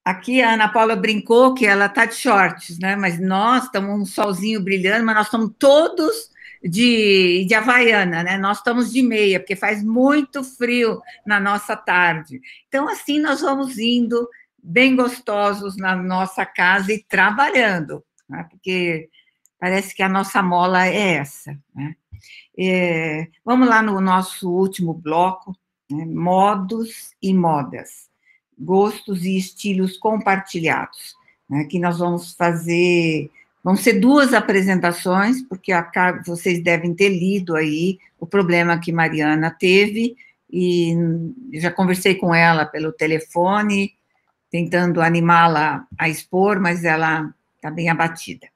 Aqui a Ana Paula brincou que ela está de shorts, né? Mas nós estamos um solzinho brilhando, mas nós estamos todos de Havaiana, né? Nós estamos de meia, porque faz muito frio na nossa tarde. Então, assim, nós vamos indo bem gostosos na nossa casa e trabalhando, né? Porque parece que a nossa mola é essa, né? Vamos lá no nosso último bloco, né? Modos e modas, gostos e estilos compartilhados, né? Que nós vamos fazer, vão ser duas apresentações, porque vocês devem ter lido aí o problema que Mariana teve, e já conversei com ela pelo telefone, tentando animá-la a expor, mas ela está bem abatida.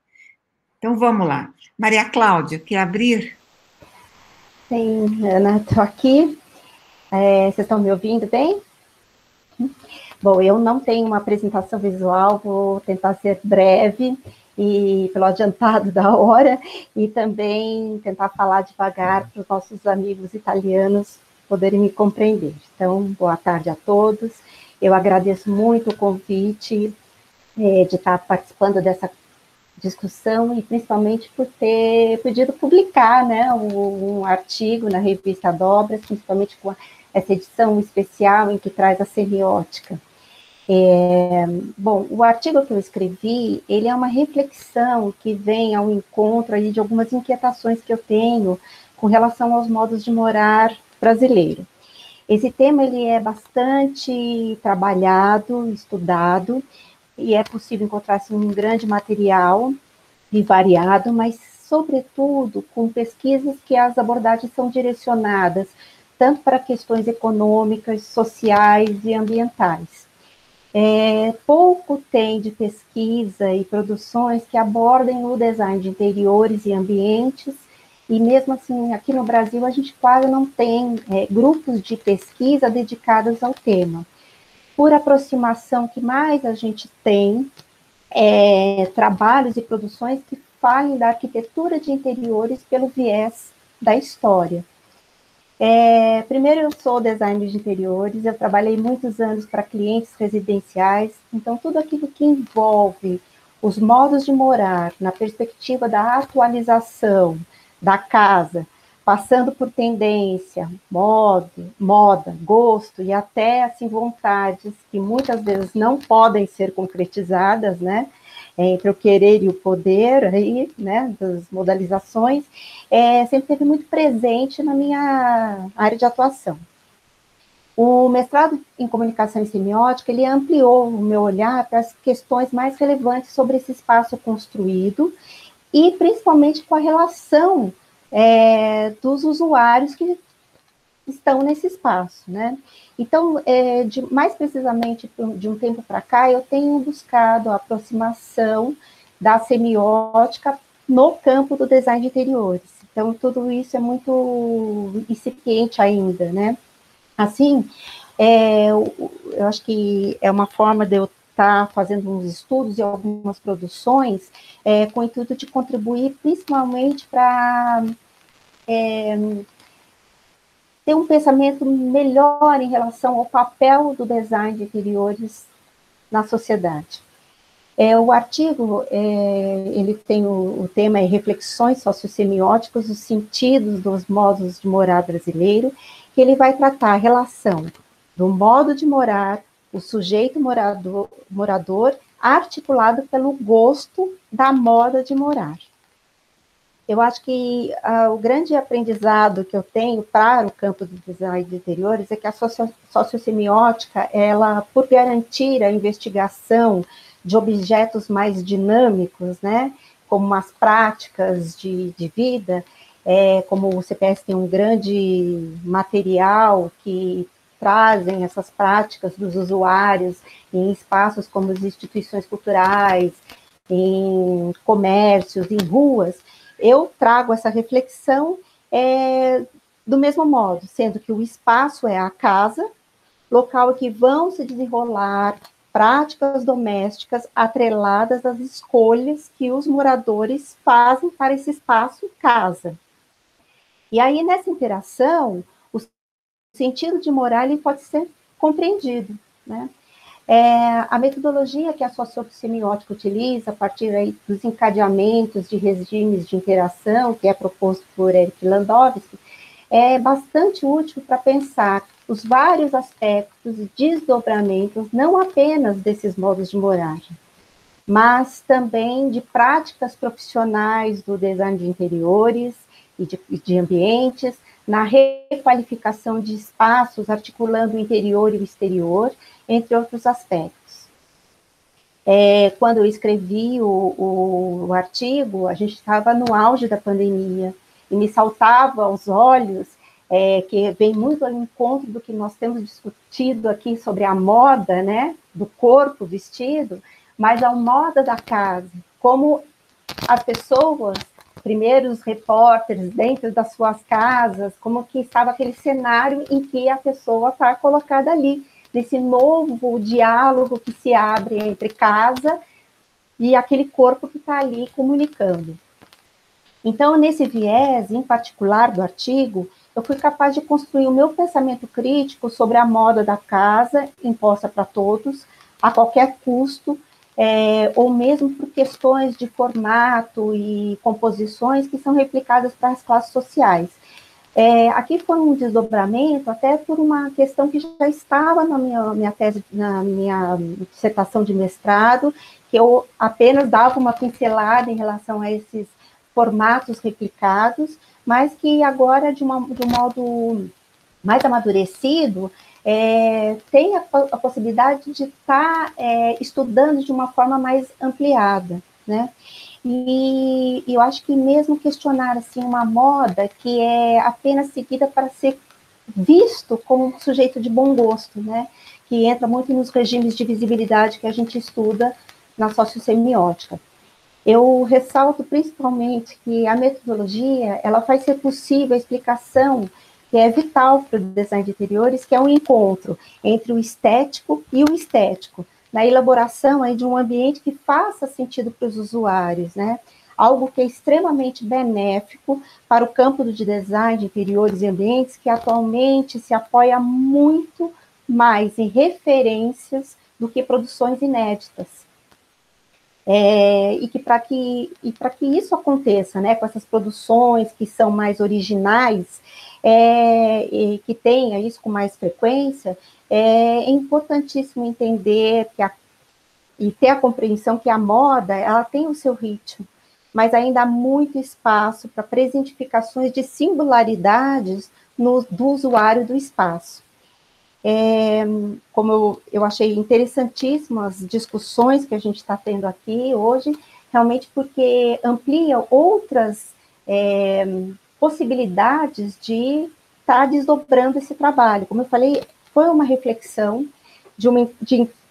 Então, vamos lá. Maria Cláudia, quer abrir? Sim, Ana, estou aqui. Vocês estão me ouvindo bem? Bom, eu não tenho uma apresentação visual, vou tentar ser breve e pelo adiantado da hora, e também tentar falar devagar para os nossos amigos italianos poderem me compreender. Então, boa tarde a todos. Eu agradeço muito o convite de estar participando dessa discussão e principalmente por ter podido publicar, né, um artigo na revista Dobras, principalmente com essa edição especial em que traz a semiótica. Bom, o artigo que eu escrevi, ele é uma reflexão que vem ao encontro aí de algumas inquietações que eu tenho com relação aos modos de morar brasileiro. Esse tema, ele é bastante trabalhado, estudado, e é possível encontrar assim, um grande material e variado, mas, sobretudo, com pesquisas que as abordagens são direcionadas tanto para questões econômicas, sociais e ambientais. Pouco tem de pesquisa e produções que abordem o design de interiores e ambientes, e mesmo assim, aqui no Brasil, a gente quase não tem grupos de pesquisa dedicados ao tema. Por aproximação que mais a gente tem, trabalhos e produções que falem da arquitetura de interiores pelo viés da história. Primeiro, eu sou designer de interiores, eu trabalhei muitos anos para clientes residenciais, então tudo aquilo que envolve os modos de morar, na perspectiva da atualização da casa, passando por tendência, moda, gosto e até assim, vontades que muitas vezes não podem ser concretizadas, né? Entre o querer e o poder, aí, né, das modalizações, sempre esteve muito presente na minha área de atuação. O mestrado em comunicação e semiótica, ele ampliou o meu olhar para as questões mais relevantes sobre esse espaço construído e principalmente com a relação dos usuários que estão nesse espaço, né? Então, mais precisamente de um tempo para cá, eu tenho buscado a aproximação da semiótica no campo do design de interiores. Então, tudo isso é muito incipiente ainda, né? Assim, eu acho que é uma forma de eu estar fazendo uns estudos e algumas produções com o intuito de contribuir principalmente para ter um pensamento melhor em relação ao papel do design de interiores na sociedade. O artigo, ele tem o tema Reflexões Sociossemióticas, os sentidos dos modos de morar brasileiro, que ele vai tratar a relação do modo de morar, o sujeito morador articulado pelo gosto da moda de morar. Eu acho que o grande aprendizado que eu tenho para o campo do design de interiores é que a sociossemiótica, ela, por garantir a investigação de objetos mais dinâmicos, né, como as práticas de vida, como o CPS tem um grande material que trazem essas práticas dos usuários em espaços como as instituições culturais, em comércios, em ruas, eu trago essa reflexão do mesmo modo, sendo que o espaço é a casa, local em que vão se desenrolar práticas domésticas atreladas às escolhas que os moradores fazem para esse espaço casa. E aí, nessa interação, o sentido de morar ele pode ser compreendido, né? A metodologia que a sociossemiótica utiliza, a partir aí dos encadeamentos de regimes de interação, que é proposto por Eric Landowski, é bastante útil para pensar os vários aspectos e desdobramentos, não apenas desses modos de moragem, mas também de práticas profissionais do design de interiores e de ambientes, na requalificação de espaços, articulando o interior e o exterior, entre outros aspectos. Quando eu escrevi o artigo, a gente estava no auge da pandemia, e me saltava aos olhos, que vem muito ao encontro do que nós temos discutido aqui sobre a moda, né, do corpo vestido, mas a moda da casa, como as pessoas, primeiros repórteres dentro das suas casas, como que estava aquele cenário em que a pessoa está colocada ali, nesse novo diálogo que se abre entre casa e aquele corpo que está ali comunicando. Então, nesse viés, em particular do artigo, eu fui capaz de construir o meu pensamento crítico sobre a moda da casa, imposta para todos, a qualquer custo, ou mesmo por questões de formato e composições que são replicadas para as classes sociais. Aqui foi um desdobramento, até por uma questão que já estava na minha tese, na minha dissertação de mestrado, que eu apenas dava uma pincelada em relação a esses formatos replicados, mas que agora, de um modo mais amadurecido, tem a possibilidade de estar estudando de uma forma mais ampliada, né? E eu acho que mesmo questionar assim, uma moda que é apenas seguida para ser visto como um sujeito de bom gosto, né? Que entra muito nos regimes de visibilidade que a gente estuda na sociossemiótica. Eu ressalto principalmente que a metodologia, ela faz ser possível a explicação que é vital para o design de interiores, que é um encontro entre o estético e o estético, na elaboração aí de um ambiente que faça sentido para os usuários, né? Algo que é extremamente benéfico para o campo do design de interiores e ambientes, que atualmente se apoia muito mais em referências do que produções inéditas. E para que isso aconteça, né, com essas produções que são mais originais, e que tenha isso com mais frequência, é importantíssimo entender e ter a compreensão que a moda, ela tem o seu ritmo, mas ainda há muito espaço para presentificações de singularidades do usuário do espaço. Como eu achei interessantíssimas as discussões que a gente está tendo aqui hoje, realmente porque amplia outras possibilidades de estar desdobrando esse trabalho. Como eu falei, foi uma reflexão de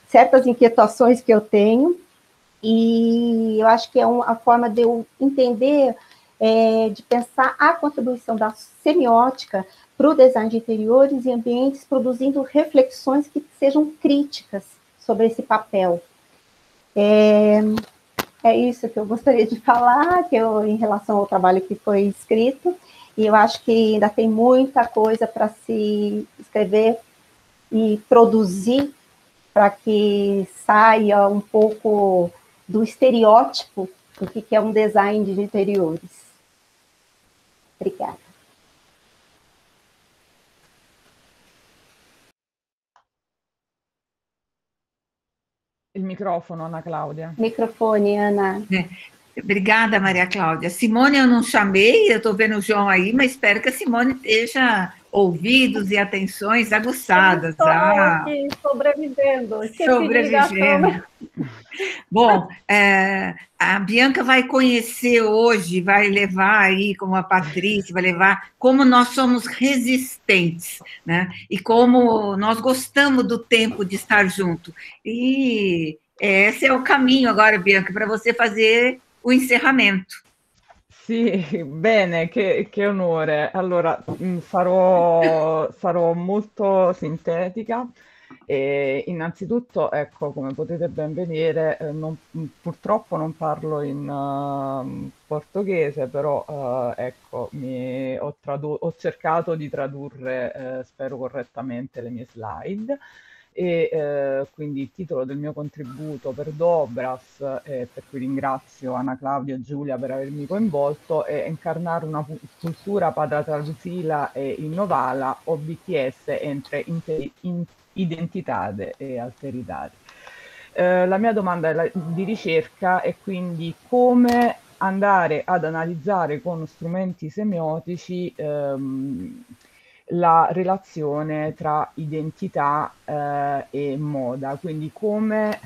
certas inquietações que eu tenho, e eu acho que é a forma de eu entender, de pensar a contribuição da semiótica para o design de interiores e ambientes, produzindo reflexões que sejam críticas sobre esse papel. É isso que eu gostaria de falar, em relação ao trabalho que foi escrito, e eu acho que ainda tem muita coisa para se escrever e produzir para que saia um pouco do estereótipo do que é um design de interiores. Obrigada. Il microfono, Ana Cláudia. Microfone, Ana. Obrigada, Maria Cláudia. Simone eu não chamei, eu estou vendo o João aí, mas espero que a Simone esteja ouvidos e atenções aguçadas. Estou aqui sobrevivendo. Sobrevivendo. Bom, a Bianca vai conhecer hoje, vai levar aí, como a Patrícia, vai levar como nós somos resistentes, né? E como nós gostamos do tempo de estar junto. E esse é o caminho agora, Bianca, para você fazer o encerramento. Sì, bene, che onore. Allora, sarò molto sintetica. Innanzitutto, ecco, come potete ben vedere, purtroppo non parlo in portoghese, però ecco, ho cercato di tradurre, spero correttamente, le mie slide. e quindi il titolo del mio contributo per Dobras, per cui ringrazio Anna Claudia e Giulia per avermi coinvolto, è incarnare una cultura para traducila e innovala o BTS entre identitate e alterità. La mia domanda di ricerca è quindi come andare ad analizzare con strumenti semiotici la relazione tra identità e moda, quindi come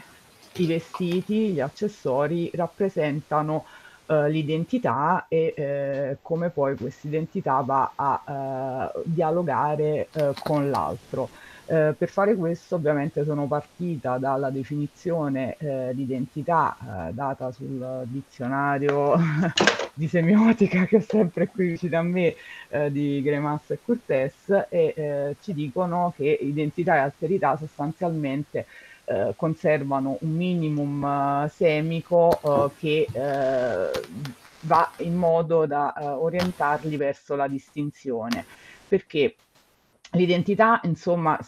i vestiti, gli accessori rappresentano l'identità e come poi questa identità va a dialogare con l'altro. Per fare questo ovviamente sono partita dalla definizione di identità data sul dizionario di semiotica che è sempre qui vicino a me di Greimas e Curtes e ci dicono che identità e alterità sostanzialmente conservano un minimum semico che va in modo da orientarli verso la distinzione, perché l'identità, insomma,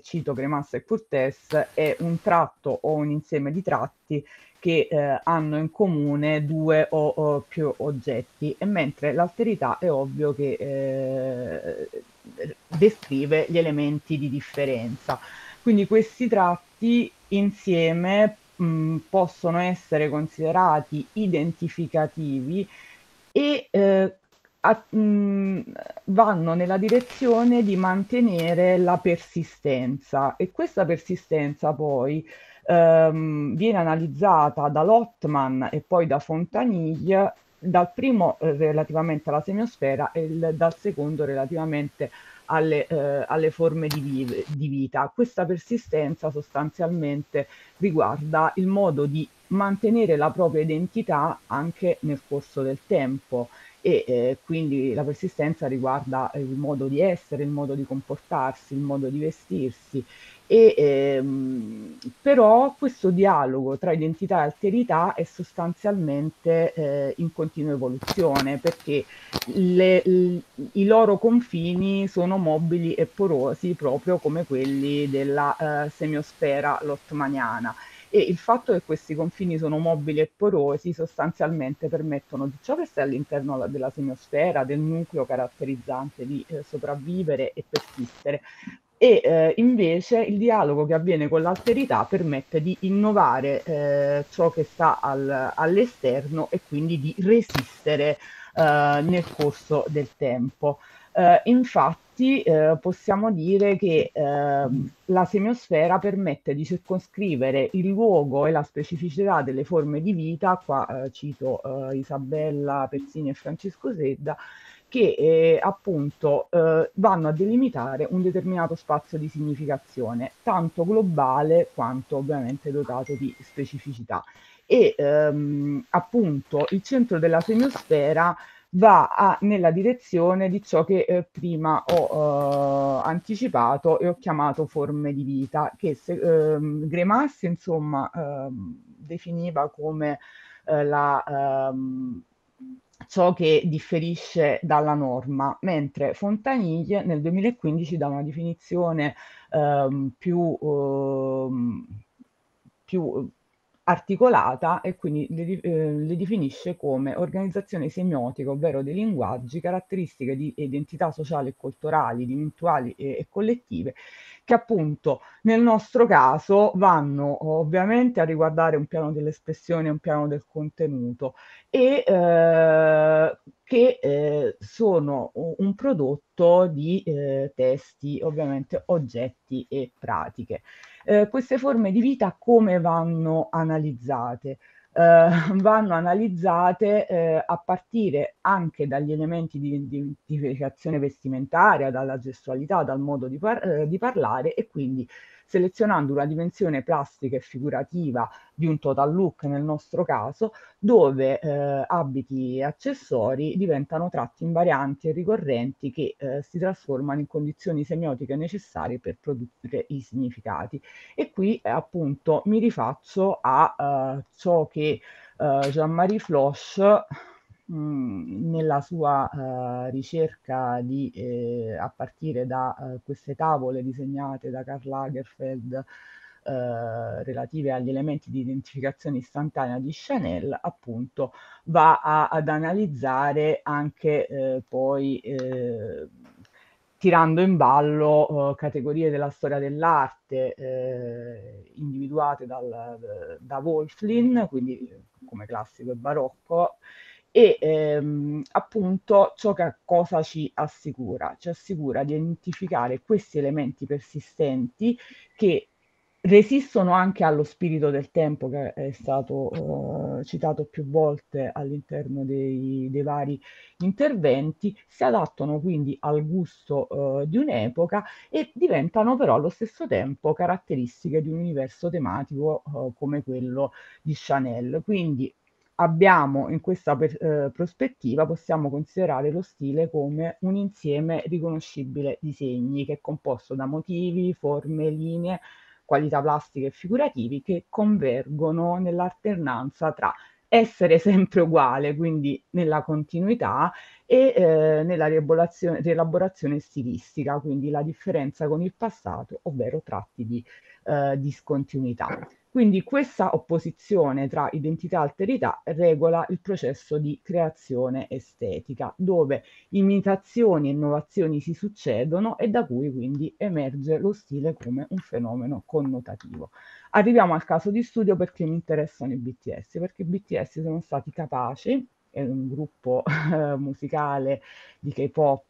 cito Cremassa e Curtes, è un tratto o un insieme di tratti che hanno in comune due o più oggetti, e mentre l'alterità è ovvio che descrive gli elementi di differenza. Quindi questi tratti insieme possono essere considerati identificativi e vanno nella direzione di mantenere la persistenza, e questa persistenza poi viene analizzata da Lottman e poi da Fontanille, dal primo relativamente alla semiosfera e dal secondo relativamente alle forme di vita. Questa persistenza sostanzialmente riguarda il modo di mantenere la propria identità anche nel corso del tempo, e quindi la persistenza riguarda il modo di essere, il modo di comportarsi, il modo di vestirsi. E però questo dialogo tra identità e alterità è sostanzialmente in continua evoluzione, perché i loro confini sono mobili e porosi proprio come quelli della semiosfera lottmaniana, e il fatto che questi confini sono mobili e porosi sostanzialmente permettono di ciò che sta all'interno della semiosfera, del nucleo caratterizzante di sopravvivere e persistere, e invece il dialogo che avviene con l'alterità permette di innovare ciò che sta all'esterno e quindi di resistere nel corso del tempo. Infatti possiamo dire che la semiosfera permette di circoscrivere il luogo e la specificità delle forme di vita, qua cito Isabella Pezzini e Francesco Sedda, che appunto vanno a delimitare un determinato spazio di significazione, tanto globale quanto ovviamente dotato di specificità. E appunto il centro della semiosfera va nella direzione di ciò che prima ho anticipato e ho chiamato forme di vita, che Greimas insomma definiva come ciò che differisce dalla norma, mentre Fontanille nel 2015 dà una definizione più articolata, e quindi le definisce come organizzazione semiotica, ovvero dei linguaggi, caratteristiche di identità sociali e culturali, individuali e collettive, che appunto nel nostro caso vanno ovviamente a riguardare un piano dell'espressione e un piano del contenuto, e che sono un prodotto di testi, ovviamente oggetti e pratiche. Queste forme di vita come vanno analizzate? Vanno analizzate a partire anche dagli elementi di identificazione vestimentaria, dalla gestualità, dal modo di parlare, e quindi selezionando una dimensione plastica e figurativa di un total look nel nostro caso, dove abiti e accessori diventano tratti invarianti e ricorrenti che si trasformano in condizioni semiotiche necessarie per produrre i significati. E qui appunto mi rifaccio a ciò che Jean-Marie Floch nella sua ricerca a partire da queste tavole disegnate da Karl Lagerfeld relative agli elementi di identificazione istantanea di Chanel, appunto ad analizzare anche poi tirando in ballo categorie della storia dell'arte individuate da Wolflin, quindi come classico e barocco, e appunto cosa ci assicura? Ci assicura di identificare questi elementi persistenti che resistono anche allo spirito del tempo che è stato citato più volte all'interno dei vari interventi, si adattano quindi al gusto di un'epoca e diventano però allo stesso tempo caratteristiche di un universo tematico come quello di Chanel. Quindi abbiamo in questa prospettiva, possiamo considerare lo stile come un insieme riconoscibile di segni che è composto da motivi, forme, linee, qualità plastiche e figurativi che convergono nell'alternanza tra essere sempre uguale, quindi nella continuità, e nella rielaborazione stilistica, quindi la differenza con il passato, ovvero tratti di discontinuità. Quindi questa opposizione tra identità e alterità regola il processo di creazione estetica, dove imitazioni e innovazioni si succedono e da cui quindi emerge lo stile come un fenomeno connotativo. Arriviamo al caso di studio perché mi interessano i BTS, perché i BTS sono stati capaci, è un gruppo musicale di K-pop,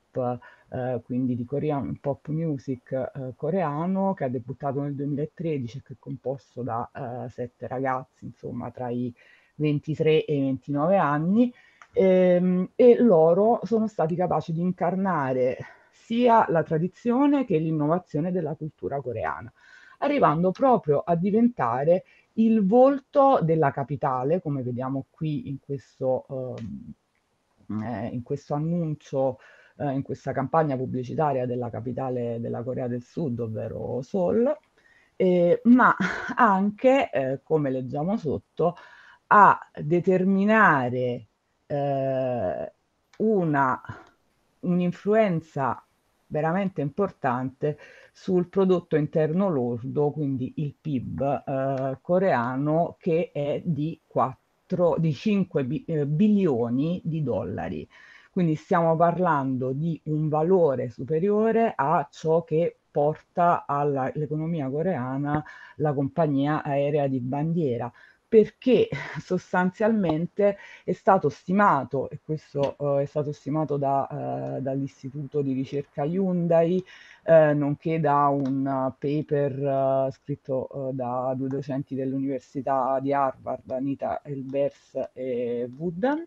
quindi di Korean pop music coreano, che ha debuttato nel 2013 e che è composto da 7 ragazzi, insomma, tra i 23 e i 29 anni, e loro sono stati capaci di incarnare sia la tradizione che l'innovazione della cultura coreana, arrivando proprio a diventare il volto della capitale, come vediamo qui in questo annuncio, in questa campagna pubblicitaria della capitale della Corea del Sud, ovvero Seoul, ma anche, come leggiamo sotto, a determinare una, un'influenza veramente importante sul prodotto interno lordo, quindi il PIB coreano, che è di 5 bilioni di dollari. Quindi stiamo parlando di un valore superiore a ciò che porta all'economia coreana la compagnia aerea di bandiera, perché sostanzialmente è stato stimato, e questo è stato stimato dall'istituto di ricerca Hyundai, nonché da un paper scritto da 2 docenti dell'Università di Harvard, Anita Elbers e Wooden,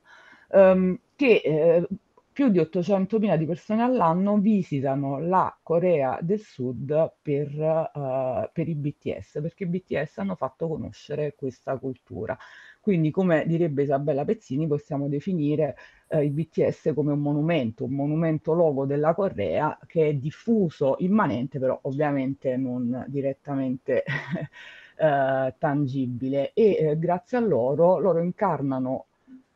che più di 800.000 di persone all'anno visitano la Corea del Sud per i BTS, perché i BTS hanno fatto conoscere questa cultura. Quindi, come direbbe Isabella Pezzini, possiamo definire i BTS come un monumento logo della Corea che è diffuso, immanente, però ovviamente non direttamente tangibile. E grazie a loro incarnano,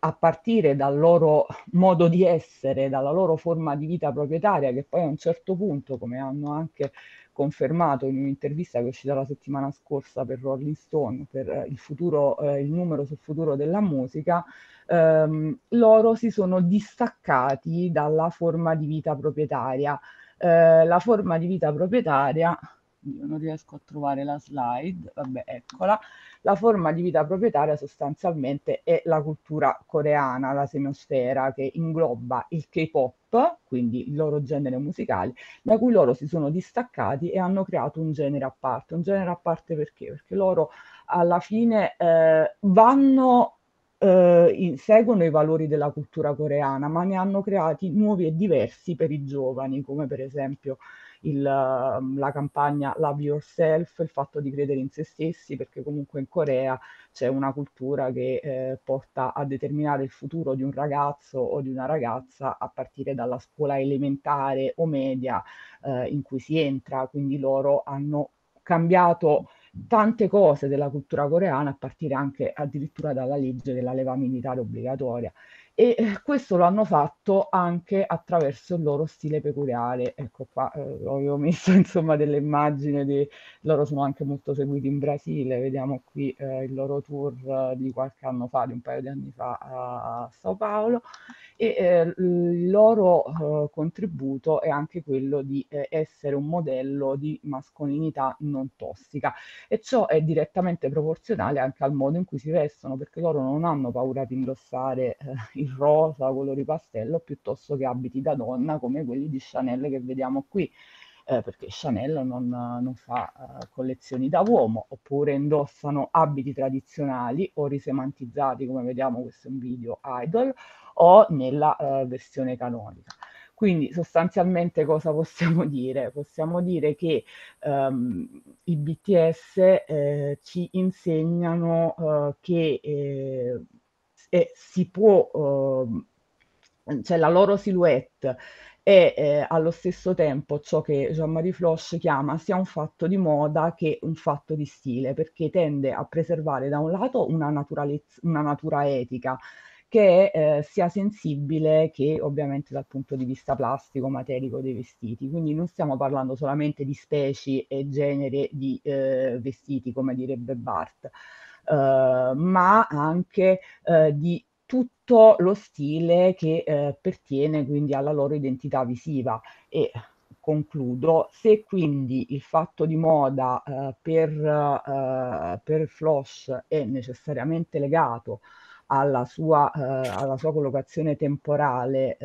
a partire dal loro modo di essere, dalla loro forma di vita proprietaria, che poi a un certo punto, come hanno anche confermato in un'intervista che è uscita la settimana scorsa per Rolling Stone, per il numero sul futuro della musica, loro si sono distaccati dalla forma di vita proprietaria. La forma di vita proprietaria, io non riesco a trovare la slide, vabbè, eccola. La forma di vita proprietaria sostanzialmente è la cultura coreana, la semosfera, che ingloba il K-pop, quindi il loro genere musicale, da cui loro si sono distaccati e hanno creato un genere a parte. Un genere a parte perché? Perché loro alla fine seguono i valori della cultura coreana, ma ne hanno creati nuovi e diversi per i giovani, come per esempio la campagna Love Yourself, il fatto di credere in se stessi, perché comunque in Corea c'è una cultura che porta a determinare il futuro di un ragazzo o di una ragazza a partire dalla scuola elementare o media in cui si entra, quindi loro hanno cambiato tante cose della cultura coreana, a partire anche addirittura dalla legge della leva militare obbligatoria. E questo lo hanno fatto anche attraverso il loro stile peculiare. Ecco qua, avevo messo insomma delle immagini loro sono anche molto seguiti in Brasile, vediamo qui il loro tour di qualche anno fa, di un paio di anni fa a Sao Paolo, e il loro contributo è anche quello di essere un modello di mascolinità non tossica, e ciò è direttamente proporzionale anche al modo in cui si vestono, perché loro non hanno paura di indossare il rosa, colori pastello, piuttosto che abiti da donna come quelli di Chanel che vediamo qui. Perché Chanel non fa collezioni da uomo, oppure indossano abiti tradizionali o risemantizzati, come vediamo, questo è un video idol, o nella versione canonica. Quindi sostanzialmente cosa possiamo dire? Possiamo dire che i BTS ci insegnano che si può, cioè la loro silhouette è allo stesso tempo ciò che Jean-Marie Floch chiama sia un fatto di moda che un fatto di stile, perché tende a preservare da un lato una natura etica che sia sensibile che ovviamente dal punto di vista plastico, materico dei vestiti. Quindi non stiamo parlando solamente di specie e genere di vestiti, come direbbe Barthes, ma anche di tutto lo stile che pertiene quindi alla loro identità visiva. E concludo, se quindi il fatto di moda per Floch è necessariamente legato alla sua collocazione temporale,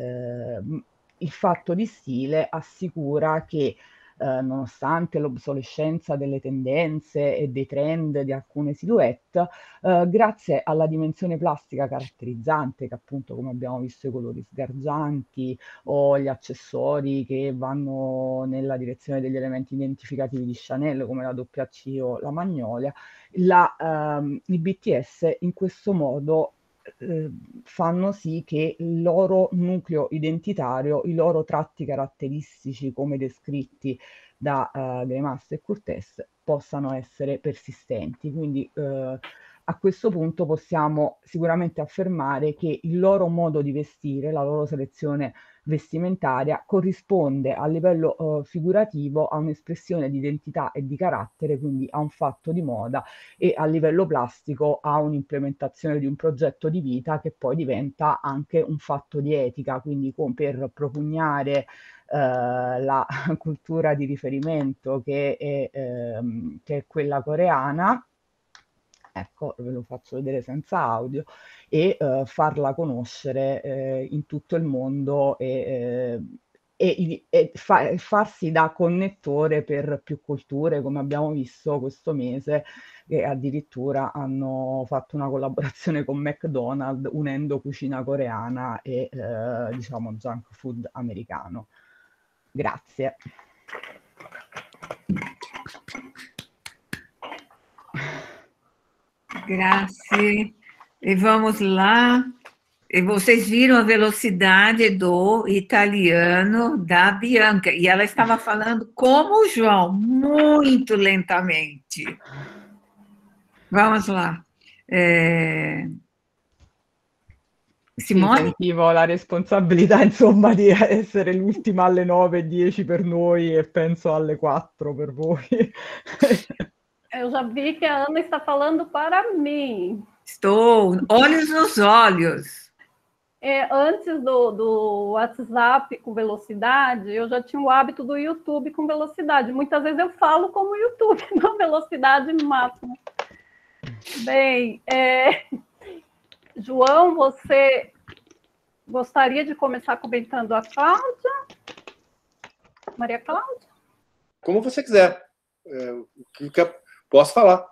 il fatto di stile assicura che nonostante l'obsolescenza delle tendenze e dei trend di alcune silhouette, grazie alla dimensione plastica caratterizzante, che appunto come abbiamo visto i colori sgargianti o gli accessori che vanno nella direzione degli elementi identificativi di Chanel come la WC o la Magnolia, i BTS in questo modo fanno sì che il loro nucleo identitario, i loro tratti caratteristici come descritti da Greimas e Curtés possano essere persistenti. Quindi a questo punto possiamo sicuramente affermare che il loro modo di vestire, la loro selezione vestimentaria corrisponde a livello figurativo a un'espressione di identità e di carattere, quindi a un fatto di moda, e a livello plastico a un'implementazione di un progetto di vita che poi diventa anche un fatto di etica, quindi per propugnare la cultura di riferimento che è quella coreana. Ecco, ve lo faccio vedere senza audio, e farla conoscere in tutto il mondo e farsi da connettore per più culture, come abbiamo visto questo mese, che addirittura hanno fatto una collaborazione con McDonald's unendo cucina coreana e diciamo junk food americano. Grazie. Grazie. E vamos lá. E vocês viram a velocidade do italiano da Bianca. E ela estava falando como o João, muito lentamente. Vamos lá. Simone? Sì, sentivo la responsabilità, insomma, di essere l'ultima alle 9:10 per noi e penso alle 4 per voi. Eu já vi que a Ana está falando para mim. Estou, olhos nos olhos. Antes do WhatsApp com velocidade, eu já tinha o hábito do YouTube com velocidade. Muitas vezes eu falo como o YouTube, na velocidade máxima. Bem, João, você gostaria de começar comentando a Cláudia? Maria Cláudia? Como você quiser. Posso falar.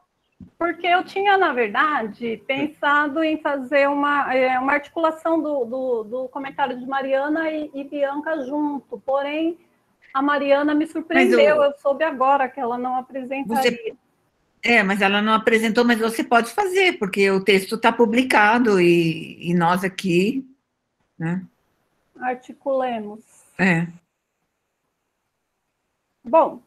Porque eu tinha, na verdade, pensado em fazer uma articulação do comentário de Mariana e Bianca junto, porém a Mariana me surpreendeu, eu soube agora que ela não apresentaria. Mas ela não apresentou, mas você pode fazer, porque o texto está publicado e nós aqui, né? Articulemos. Bom,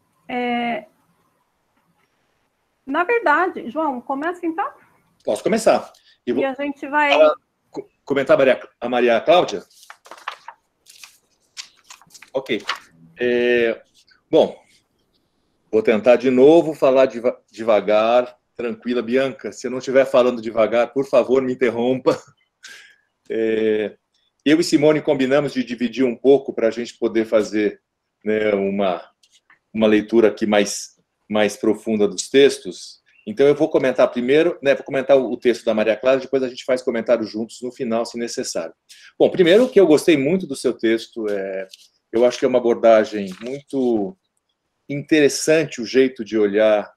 na verdade, João, começa então? Posso começar. E a gente vai comentar a Maria Cláudia? Ok. Bom, vou tentar de novo falar devagar, tranquila. Bianca, se eu não estiver falando devagar, por favor, me interrompa. Eu e Simone combinamos de dividir um pouco para a gente poder fazer, né, uma leitura aqui mais profunda dos textos. Então, eu vou comentar primeiro, né, vou comentar o texto da Maria Clara, depois a gente faz comentários juntos no final, se necessário. Bom, primeiro, que eu gostei muito do seu texto, eu acho que é uma abordagem muito interessante, o jeito de olhar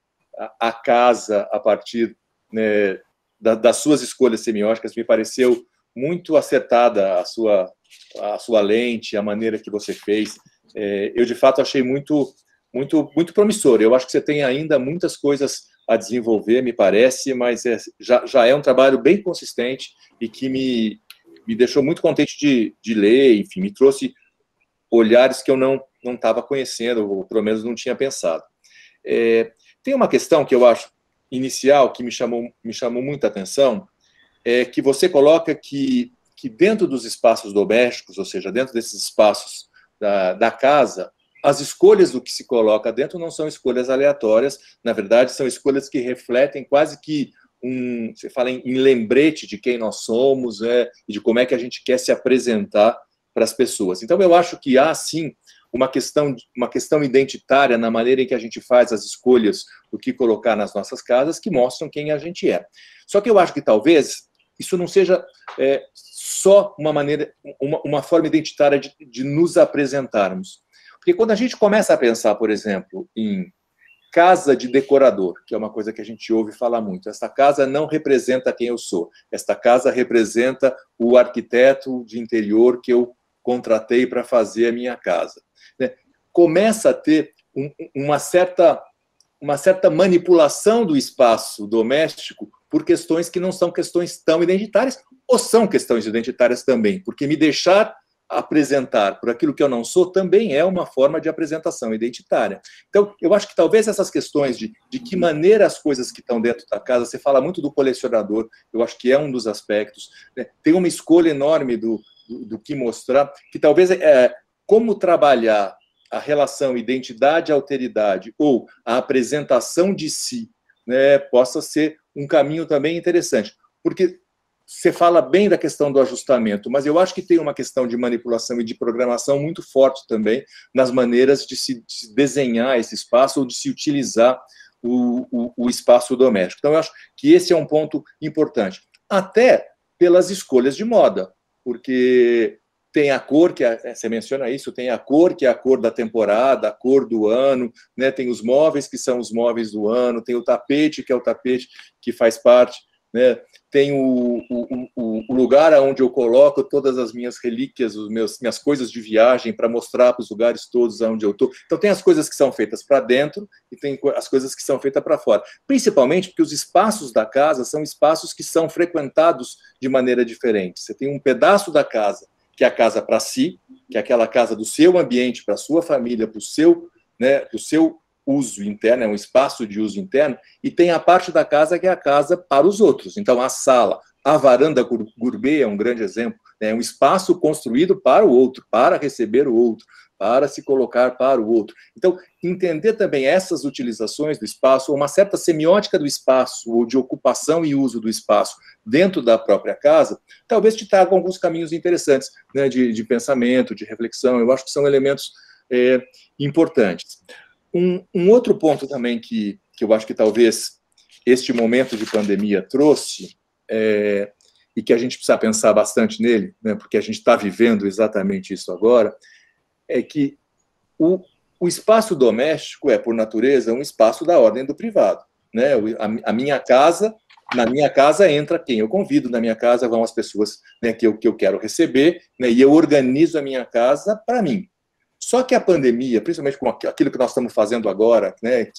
a casa a partir, né, das suas escolhas semióticas. Me pareceu muito acertada a sua lente, a maneira que você fez. Eu, de fato, achei muito promissor. Eu acho que você tem ainda muitas coisas a desenvolver, me parece, mas já é um trabalho bem consistente e que me deixou muito contente de ler, enfim, me trouxe olhares que eu não estava conhecendo, ou pelo menos não tinha pensado. Tem uma questão que eu acho inicial, que me chamou muita atenção, que você coloca que dentro dos espaços domésticos, ou seja, dentro desses espaços da casa, as escolhas do que se coloca dentro não são escolhas aleatórias, na verdade, são escolhas que refletem quase que você fala em lembrete de quem nós somos, e de como é que a gente quer se apresentar para as pessoas. Então, eu acho que há, sim, uma questão identitária na maneira em que a gente faz as escolhas do que colocar nas nossas casas, que mostram quem a gente é. Só que eu acho que, talvez, isso não seja só uma forma identitária de nos apresentarmos. Porque quando a gente começa a pensar, por exemplo, em casa de decorador, que é uma coisa que a gente ouve falar muito, esta casa não representa quem eu sou, esta casa representa o arquiteto de interior que eu contratei para fazer a minha casa. Começa a ter uma certa manipulação do espaço doméstico por questões que não são questões tão identitárias, ou são questões identitárias também, porque me deixar apresentar por aquilo que eu não sou também é uma forma de apresentação identitária. Então, eu acho que talvez essas questões de que maneira as coisas que estão dentro da casa, você fala muito do colecionador, eu acho que é um dos aspectos, né? Tem uma escolha enorme do que mostrar, que talvez como trabalhar a relação identidade-alteridade ou a apresentação de si, né, possa ser um caminho também interessante. Porque você fala bem da questão do ajustamento, mas eu acho que tem uma questão de manipulação e de programação muito forte também nas maneiras de se desenhar esse espaço ou de se utilizar o espaço doméstico. Então, eu acho que esse é um ponto importante. Até pelas escolhas de moda, porque tem a cor, você menciona isso, tem a cor, que é a cor da temporada, a cor do ano, né? Tem os móveis, que são os móveis do ano, tem o tapete, que é o tapete que faz parte, né? Tem o lugar onde eu coloco todas as minhas relíquias, minhas coisas de viagem, para mostrar para os lugares todos onde eu estou. Então, tem as coisas que são feitas para dentro e tem as coisas que são feitas para fora. Principalmente porque os espaços da casa são espaços que são frequentados de maneira diferente. Você tem um pedaço da casa, que é a casa para si, que é aquela casa do seu ambiente, para a sua família, para o seu, né, pro seu uso interno, é um espaço de uso interno, e tem a parte da casa que é a casa para os outros. Então, a sala, a varanda gourmet é um grande exemplo, é um espaço construído para o outro, para receber o outro, para se colocar para o outro. Então, entender também essas utilizações do espaço, ou uma certa semiótica do espaço, ou de ocupação e uso do espaço dentro da própria casa, talvez te tragam alguns caminhos interessantes, né, de pensamento, de reflexão. Eu acho que são elementos importantes. Um outro ponto também que eu acho que talvez este momento de pandemia trouxe, e que a gente precisa pensar bastante nele, né, porque a gente está vivendo exatamente isso agora, é que o espaço doméstico é, por natureza, um espaço da ordem do privado, né? A minha casa, na minha casa entra quem eu convido, na minha casa vão as pessoas, né, que eu quero receber, né, e eu organizo a minha casa para mim. Só que a pandemia, principalmente com aquilo que nós estamos fazendo agora, né,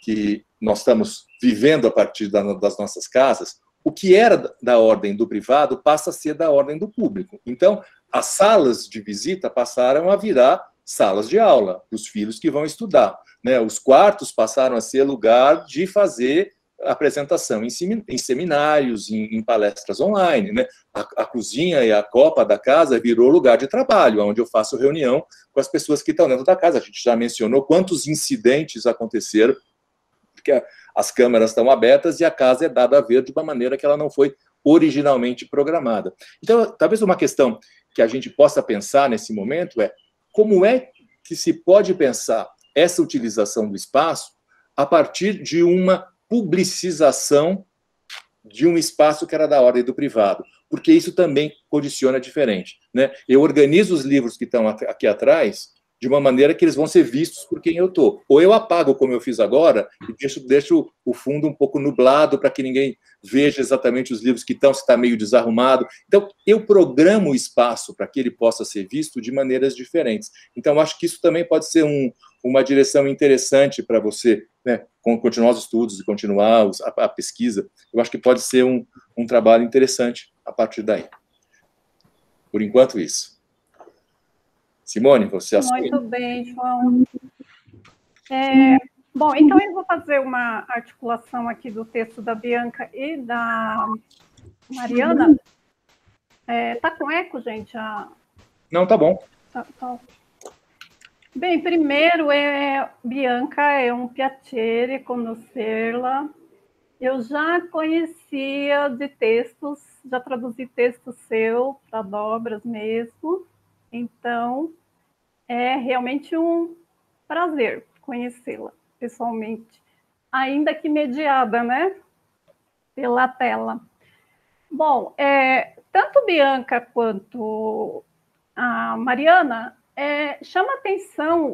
que nós estamos vivendo a partir das nossas casas, o que era da ordem do privado passa a ser da ordem do público. Então, as salas de visita passaram a virar salas de aula para os filhos que vão estudar, né? Os quartos passaram a ser lugar de fazer apresentação em seminários, em palestras online, né? A cozinha e a copa da casa virou lugar de trabalho, onde eu faço reunião com as pessoas que estão dentro da casa. A gente já mencionou quantos incidentes aconteceram, porque as câmeras estão abertas e a casa é dada a ver de uma maneira que ela não foi originalmente programada. Então, talvez uma questão que a gente possa pensar nesse momento é como é que se pode pensar essa utilização do espaço a partir de uma publicização de um espaço que era da ordem do privado, porque isso também condiciona diferente, né? Eu organizo os livros que estão aqui atrás de uma maneira que eles vão ser vistos por quem eu estou. Ou eu apago, como eu fiz agora, e deixo o fundo um pouco nublado para que ninguém veja exatamente os livros que estão, se está meio desarrumado. Então, eu programo o espaço para que ele possa ser visto de maneiras diferentes. Então, acho que isso também pode ser uma direção interessante para você, né, continuar os estudos e continuar a pesquisa. Eu acho que pode ser um trabalho interessante a partir daí. Por enquanto, isso. Simone, você assume. Muito bem, João. Bom, então eu vou fazer uma articulação aqui do texto da Bianca e da Mariana. Tá com eco, gente? Não, tá bom. Tá. Bem, primeiro, Bianca é um piacere conhecê-la. Eu já conhecia de textos, já traduzi texto seu para dobras mesmo. Então, é realmente um prazer conhecê-la pessoalmente, ainda que mediada, né, pela tela. Bom, tanto Bianca quanto a Mariana chama atenção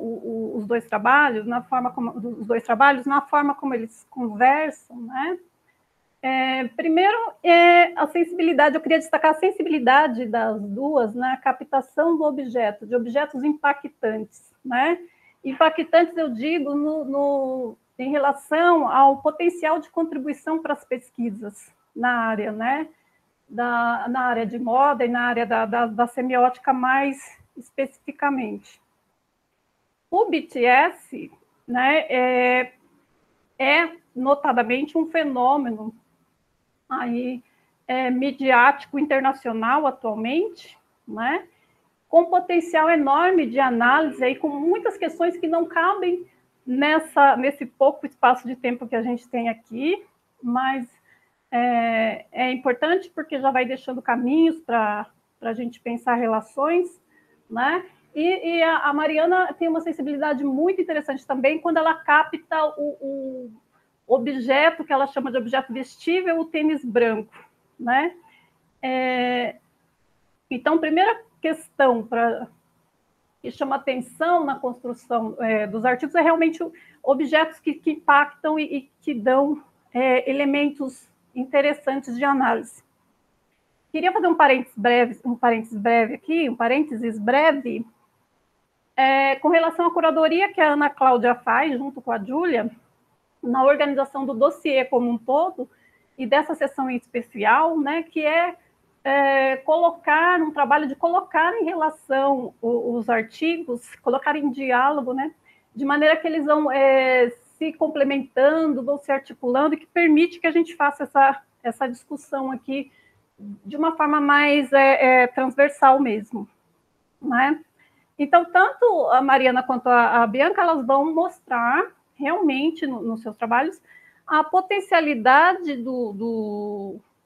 os dois trabalhos na forma como eles conversam, né? Primeiro, a sensibilidade, eu queria destacar a sensibilidade das duas na captação do objeto, de objetos impactantes, né? Impactantes, eu digo, em relação ao potencial de contribuição para as pesquisas na área, né? Na área de moda e na área da semiótica mais especificamente. O BTS, né, é notadamente um fenômeno aí, midiático internacional atualmente, né? Com potencial enorme de análise, aí, com muitas questões que não cabem nesse pouco espaço de tempo que a gente tem aqui, mas é importante porque já vai deixando caminhos para a gente pensar relações, né? E a Mariana tem uma sensibilidade muito interessante também quando ela capta o objeto que ela chama de objeto vestível, o tênis branco, né? Então, primeira questão que chama atenção na construção dos artigos é realmente objetos que impactam e que dão elementos interessantes de análise. Queria fazer um parênteses breve com relação à curadoria que a Ana Cláudia faz, junto com a Júlia, na organização do dossiê como um todo, e dessa sessão em especial, né, que colocar um trabalho de colocar em relação os artigos, colocar em diálogo, né, de maneira que eles vão se complementando, vão se articulando, e que permite que a gente faça essa discussão aqui de uma forma mais transversal mesmo, né? Então, tanto a Mariana quanto a Bianca, elas vão mostrar realmente nos seus trabalhos a potencialidade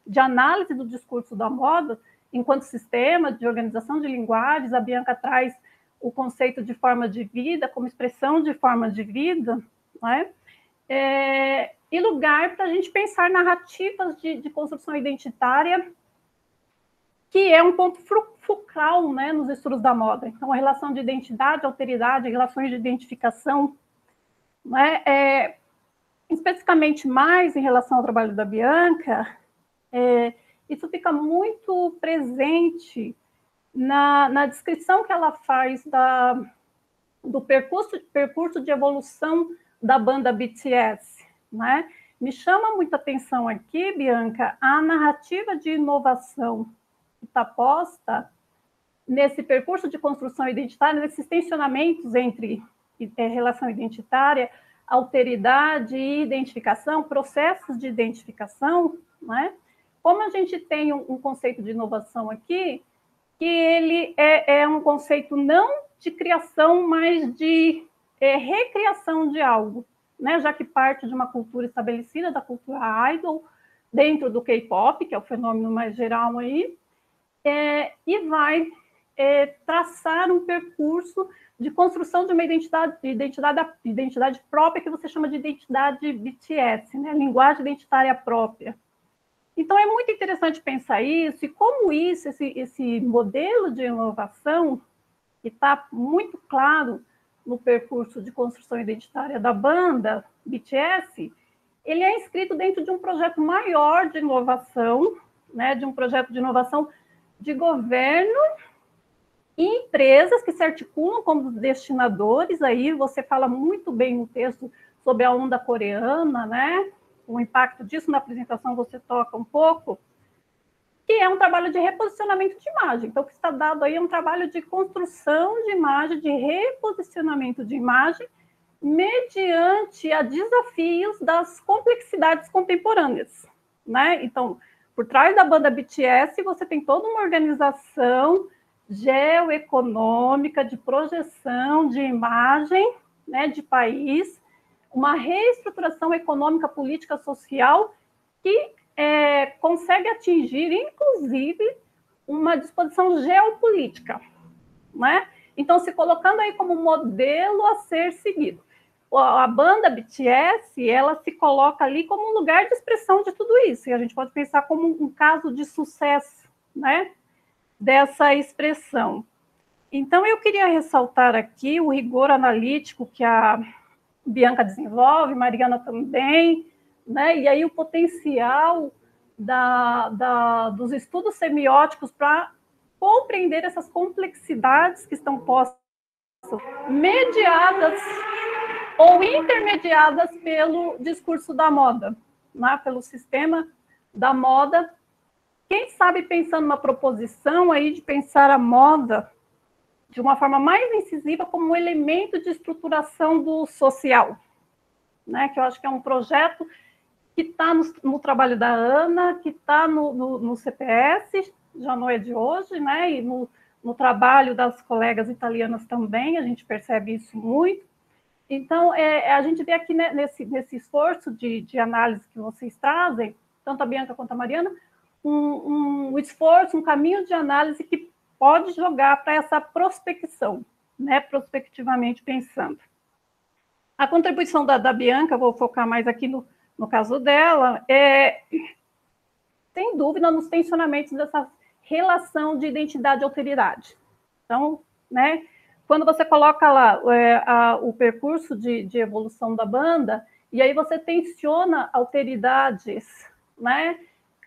de análise do discurso da moda enquanto sistema de organização de linguagens. A Bianca traz o conceito de forma de vida como expressão de forma de vida, né? E lugar para a gente pensar narrativas de construção identitária, que é um ponto focal, né, nos estudos da moda. Então, a relação de identidade, alteridade, relações de identificação, né, especificamente mais em relação ao trabalho da Bianca, isso fica muito presente na descrição que ela faz do percurso de evolução da banda BTS, né? Me chama muita atenção aqui, Bianca, a narrativa de inovação que está posta nesse percurso de construção identitária, nesses tensionamentos entre relação identitária, alteridade e identificação, processos de identificação, né? Como a gente tem um conceito de inovação aqui, que ele é um conceito não de criação, mas de recriação de algo, né? Já que parte de uma cultura estabelecida, da cultura idol, dentro do K-pop, que é o fenômeno mais geral aí, e vai traçar um percurso de construção de uma identidade própria, que você chama de identidade BTS, né? Linguagem identitária própria. Então, é muito interessante pensar isso, e como esse modelo de inovação, que está muito claro no percurso de construção identitária da banda BTS, ele é inscrito dentro de um projeto maior de inovação, né? De um projeto de inovação de governo e empresas que se articulam como destinadores. Aí você fala muito bem no texto sobre a onda coreana, né? O impacto disso na apresentação você toca um pouco, que é um trabalho de reposicionamento de imagem. Então, o que está dado aí é um trabalho de construção de imagem, de reposicionamento de imagem, mediante a desafios das complexidades contemporâneas, né? Então, por trás da banda BTS, você tem toda uma organização geoeconômica de projeção de imagem, né, de país, uma reestruturação econômica, política, social, que consegue atingir, inclusive, uma disposição geopolítica, né? Então, se colocando aí como modelo a ser seguido. A banda BTS, ela se coloca ali como um lugar de expressão de tudo isso, e a gente pode pensar como um caso de sucesso, né, dessa expressão. Então, eu queria ressaltar aqui o rigor analítico que a Bianca desenvolve, Mariana também, né? E aí o potencial dos estudos semióticos para compreender essas complexidades que estão postas, mediadas ou intermediadas pelo discurso da moda, né? Pelo sistema da moda. Quem sabe pensando numa proposição aí de pensar a moda de uma forma mais incisiva como um elemento de estruturação do social, né? Que eu acho que é um projeto que está no trabalho da Ana, que está no CPS, já não é de hoje, né? E no trabalho das colegas italianas também, a gente percebe isso muito. Então, a gente vê aqui, né, nesse esforço de análise que vocês trazem, tanto a Bianca quanto a Mariana, um esforço, um caminho de análise que pode jogar para essa prospecção, né, prospectivamente pensando. A contribuição da Bianca, vou focar mais aqui no caso dela, sem dúvida, nos tensionamentos dessa relação de identidade e alteridade. Então, né, quando você coloca lá o percurso de evolução da banda, e aí você tensiona alteridades, né,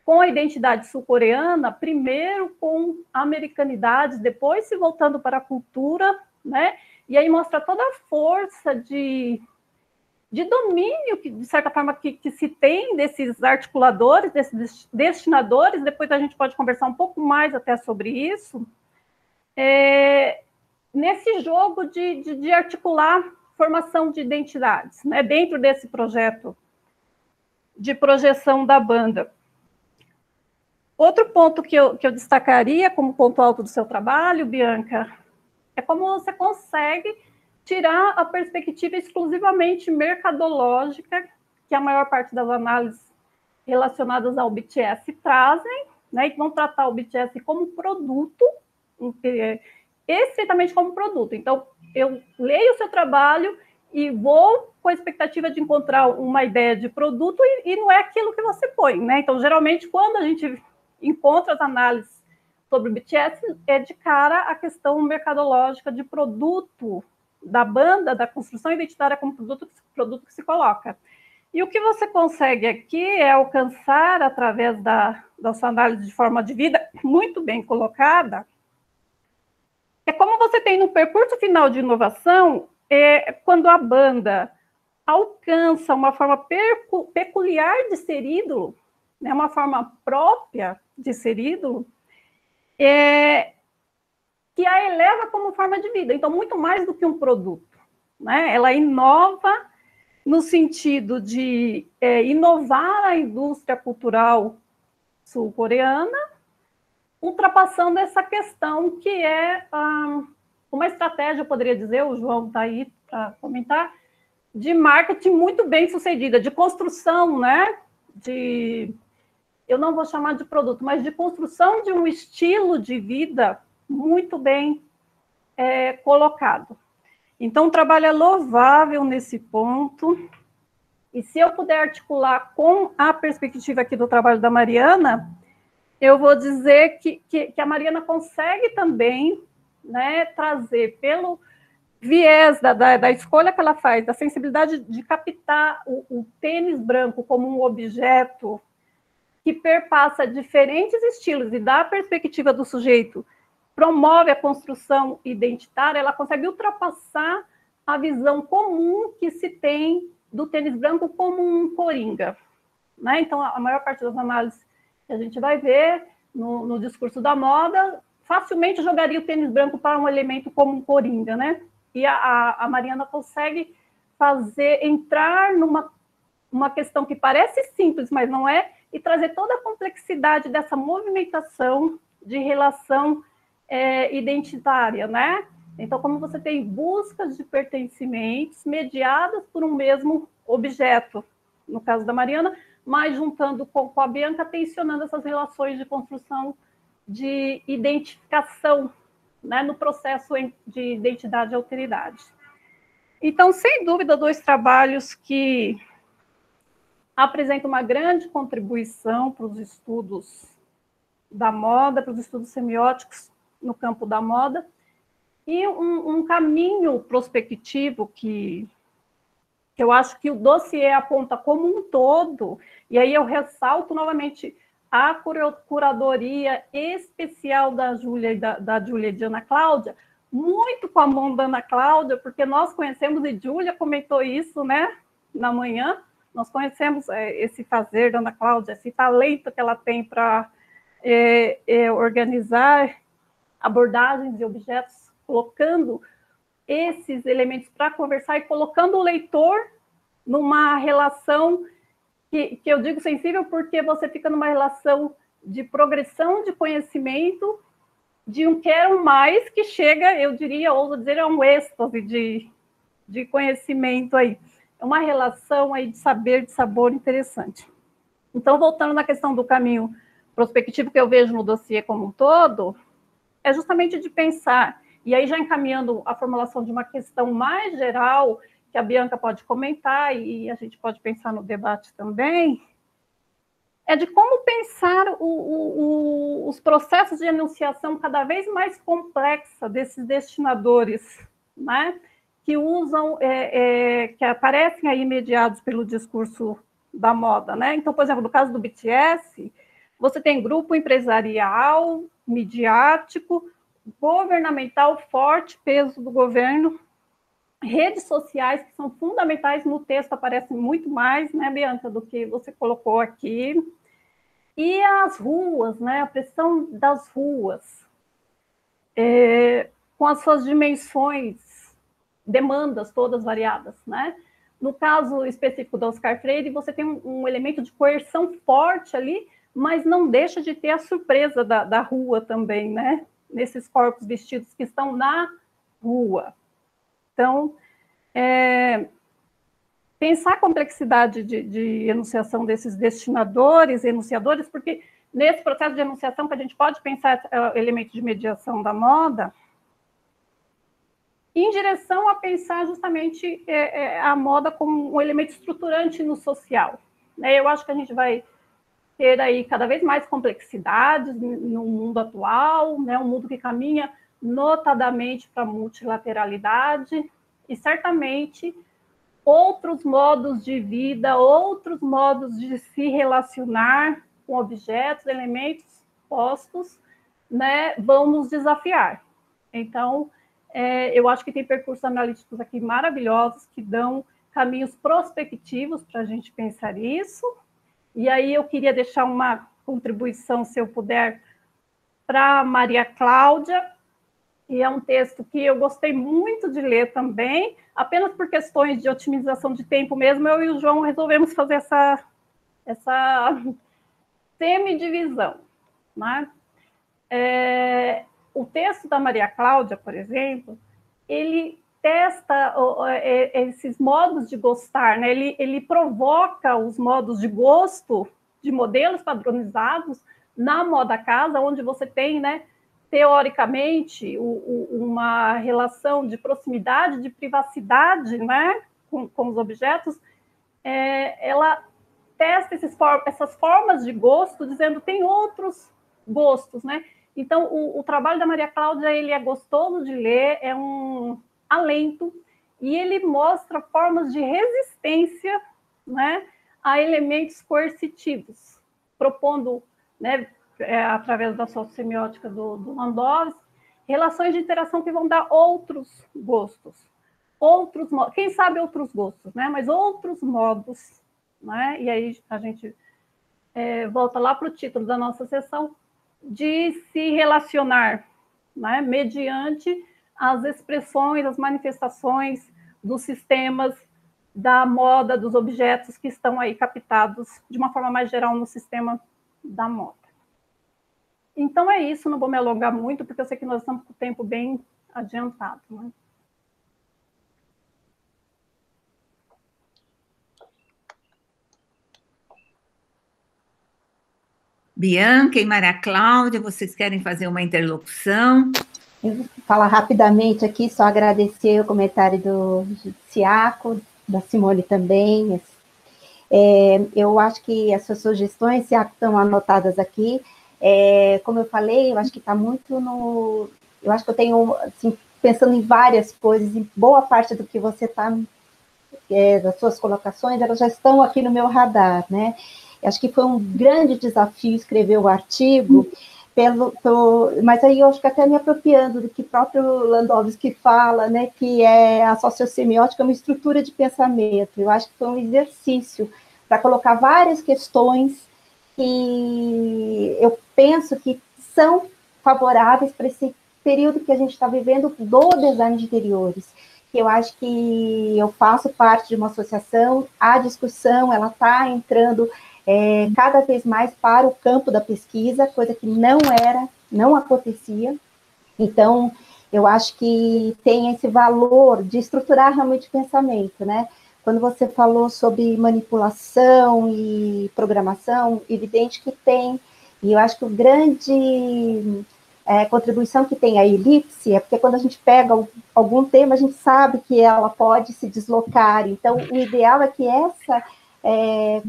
com a identidade sul-coreana, primeiro com americanidades, depois se voltando para a cultura, né? E aí mostra toda a força de domínio, que, de certa forma, que se tem desses articuladores, desses destinadores. Depois a gente pode conversar um pouco mais até sobre isso, nesse jogo de articular formação de identidades, né? Dentro desse projeto de projeção da banda. Outro ponto que eu destacaria como ponto alto do seu trabalho, Bianca, é como você consegue tirar a perspectiva exclusivamente mercadológica, que a maior parte das análises relacionadas ao BTS trazem, né, e vão tratar o BTS como produto, estritamente como produto. Então, eu leio o seu trabalho e vou com a expectativa de encontrar uma ideia de produto e não é aquilo que você põe, né? Então, geralmente, quando a gente encontra as análises sobre o BTS, é de cara a questão mercadológica de produto da banda, da construção identitária como produto que se coloca. E o que você consegue aqui é alcançar, através da sua análise de forma de vida, muito bem colocada, é como você tem no percurso final de inovação, quando a banda alcança uma forma peculiar de ser ídolo, né, uma forma própria de ser ídolo, que a eleva como forma de vida. Então, muito mais do que um produto, né? Ela inova no sentido de inovar a indústria cultural sul-coreana, ultrapassando essa questão que é uma estratégia, eu poderia dizer, o João está aí para comentar, de marketing muito bem sucedida, de construção, né? Eu não vou chamar de produto, mas de construção de um estilo de vida muito bem colocado. Então, o trabalho é louvável nesse ponto, e se eu puder articular com a perspectiva aqui do trabalho da Mariana, eu vou dizer que a Mariana consegue também, né, trazer pelo viés da escolha que ela faz, da sensibilidade de captar o tênis branco como um objeto que perpassa diferentes estilos e da perspectiva do sujeito promove a construção identitária, ela consegue ultrapassar a visão comum que se tem do tênis branco como um coringa, né? Então, a maior parte das análises que a gente vai ver no discurso da moda, facilmente jogaria o tênis branco para um elemento como um coringa, né? E a Mariana consegue entrar numa questão que parece simples, mas não é, e trazer toda a complexidade dessa movimentação de relação identitária, né? Então, como você tem buscas de pertencimentos mediadas por um mesmo objeto, no caso da Mariana, mas juntando com a Bianca, tensionando essas relações de construção de identificação, né, no processo de identidade e alteridade. Então, sem dúvida, 2 trabalhos que apresentam uma grande contribuição para os estudos da moda, para os estudos semióticos no campo da moda, e um caminho prospectivo que eu acho que o dossiê aponta como um todo, e aí eu ressalto novamente a curadoria especial da Júlia e da Júlia e de Ana Cláudia, muito com a mão da Ana Cláudia, porque nós conhecemos, e Júlia comentou isso, né, na manhã, nós conhecemos esse fazer da Ana Cláudia, esse talento que ela tem para organizar abordagens de objetos, colocando esses elementos para conversar e colocando o leitor numa relação que eu digo sensível porque você fica numa relação de progressão de conhecimento, de um quero mais que chega, eu diria, ouso dizer, é um êxtase de conhecimento aí. É uma relação aí de saber, de sabor interessante. Então, voltando na questão do caminho prospectivo que eu vejo no dossiê como um todo, é justamente de pensar, e aí já encaminhando a formulação de uma questão mais geral, que a Bianca pode comentar, e a gente pode pensar no debate também, é de como pensar os processos de enunciação cada vez mais complexa desses destinadores, né, que usam, que aparecem aí mediados pelo discurso da moda, né? Então, por exemplo, no caso do BTS, você tem grupo empresarial, midiático, governamental, forte peso do governo, redes sociais que são fundamentais, no texto aparecem muito mais, né, Bianca, do que você colocou aqui, e as ruas, né, a pressão das ruas, com as suas dimensões, demandas todas variadas, né? No caso específico do Oscar Freire, você tem um elemento de coerção forte ali, mas não deixa de ter a surpresa da rua também, né? Nesses corpos vestidos que estão na rua. Então, pensar a complexidade de enunciação desses destinadores, enunciadores, porque nesse processo de enunciação que a gente pode pensar elemento de mediação da moda, em direção a pensar justamente a moda como um elemento estruturante no social. Eu acho que a gente vai ter aí cada vez mais complexidades no mundo atual, né? Um mundo que caminha notadamente para a multilateralidade, e certamente outros modos de vida, outros modos de se relacionar com objetos, elementos postos, né, vão nos desafiar. Então, eu acho que tem percursos analíticos aqui maravilhosos que dão caminhos prospectivos para a gente pensar isso. E aí eu queria deixar uma contribuição, se eu puder, para a Maria Cláudia, e é um texto que eu gostei muito de ler também, apenas por questões de otimização de tempo mesmo, eu e o João resolvemos fazer essa semidivisão, né? O texto da Maria Cláudia, por exemplo, ele testa esses modos de gostar, né? Ele provoca os modos de gosto de modelos padronizados na moda casa, onde você tem, né, teoricamente, uma relação de proximidade, de privacidade, né, com os objetos. Ela testa essas formas de gosto, dizendo que tem outros gostos, né? Então, o trabalho da Maria Cláudia, ele é gostoso de ler, é um alento, e ele mostra formas de resistência, né, a elementos coercitivos, propondo, né, através da sociossemiótica do Landowski, relações de interação que vão dar outros gostos, quem sabe outros gostos, né, mas outros modos, né? E aí a gente volta lá para o título da nossa sessão, de se relacionar, né, mediante as expressões, as manifestações dos sistemas da moda, dos objetos que estão aí captados de uma forma mais geral no sistema da moda. Então é isso, não vou me alongar muito, porque eu sei que nós estamos com o tempo bem adiantado, né? Bianca e Maria Cláudia, vocês querem fazer uma interlocução? Eu vou falar rapidamente aqui, só agradecer o comentário do Ciaco, da Simone também. Eu acho que essas sugestões, Ciaco, estão anotadas aqui. Como eu falei, eu acho que está muito no... Eu acho que eu tenho, assim, pensando em várias coisas, em boa parte do que você está... das suas colocações, elas já estão aqui no meu radar, né? Acho que foi um grande desafio escrever o artigo, mas aí eu acho que até me apropriando do que próprio Landowski fala, né, que a sociossemiótica é uma estrutura de pensamento. Eu acho que foi um exercício para colocar várias questões que eu penso que são favoráveis para esse período que a gente está vivendo do design de interiores. Eu acho que eu faço parte de uma associação, a discussão ela está entrando cada vez mais para o campo da pesquisa, coisa que não acontecia. Então, eu acho que tem esse valor de estruturar realmente o pensamento, né? Quando você falou sobre manipulação e programação, evidente que tem, e eu acho que o grande contribuição que tem a elipse é porque quando a gente pega algum tema, a gente sabe que ela pode se deslocar, então o ideal é que essa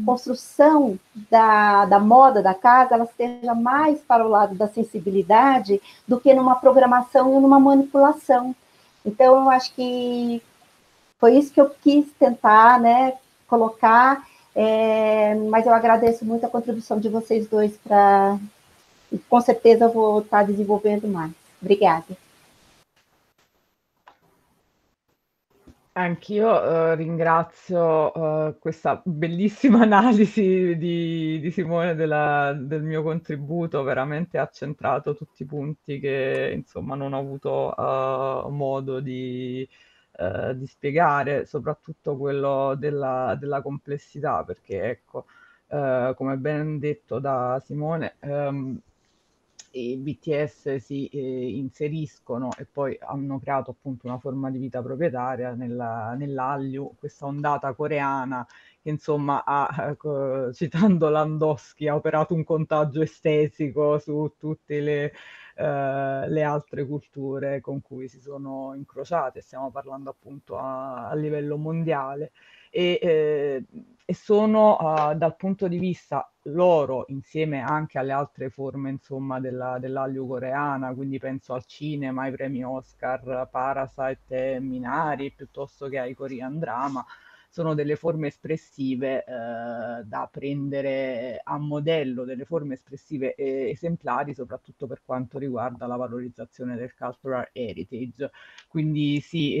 construção da moda da casa, ela esteja mais para o lado da sensibilidade do que numa programação e numa manipulação. Então, eu acho que foi isso que eu quis tentar, né, colocar, mas eu agradeço muito a contribuição de vocês dois e com certeza eu vou estar desenvolvendo mais. Obrigada. Anch'io ringrazio questa bellissima analisi di Simone del mio contributo, veramente ha centrato tutti i punti che insomma non ho avuto modo di spiegare, soprattutto quello della complessità, perché ecco, come ben detto da Simone, i BTS si inseriscono e poi hanno creato appunto una forma di vita proprietaria nell'Hallyu, questa ondata coreana che insomma citando Landowski, ha operato un contagio estetico su tutte le altre culture con cui si sono incrociate, stiamo parlando appunto a livello mondiale. E sono dal punto di vista loro, insieme anche alle altre forme insomma dell'Hallyu coreana, quindi penso al cinema, ai premi Oscar, Parasite e Minari, piuttosto che ai Korean drama, sono delle forme espressive da prendere a modello, delle forme espressive esemplari, soprattutto per quanto riguarda la valorizzazione del cultural heritage. Quindi sì,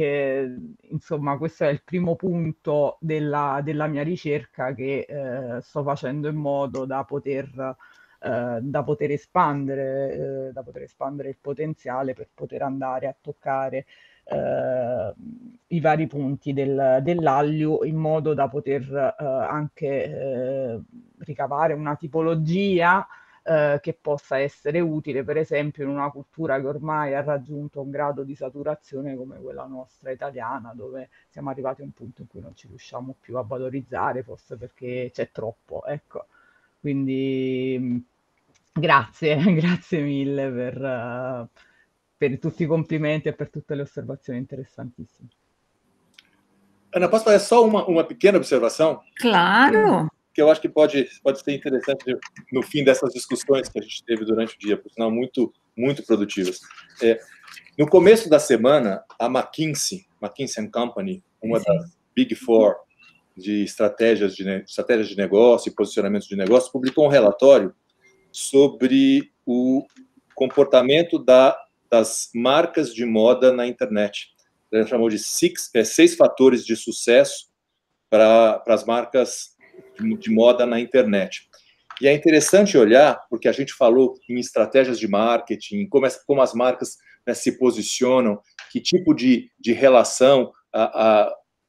insomma, questo è il primo punto della mia ricerca che sto facendo in modo da poter da poter espandere il potenziale per poter andare a toccare i vari punti dell'aglio, in modo da poter anche ricavare una tipologia che possa essere utile, per esempio, in una cultura che ormai ha raggiunto un grado di saturazione come quella nostra italiana, dove siamo arrivati a un punto in cui non ci riusciamo più a valorizzare, forse perché c'è troppo, ecco. Quindi grazie, grazie mille per tutti i complimenti e per tutte le osservazioni interessantissime. Ana, posso fazer só uma pequena observação? Claro. Que eu acho que pode ser interessante no fim dessas discussões que a gente teve durante o dia, por sinal, muito, muito produtivas. No começo da semana, a McKinsey & Company, uma das Big Four de estratégias de negócio e posicionamento de negócio, publicou um relatório sobre o comportamento das marcas de moda na internet. Ele chamou de 6 fatores de sucesso para as marcas de moda na internet. E é interessante olhar, porque a gente falou em estratégias de marketing, como as marcas, né, se posicionam, que tipo de relação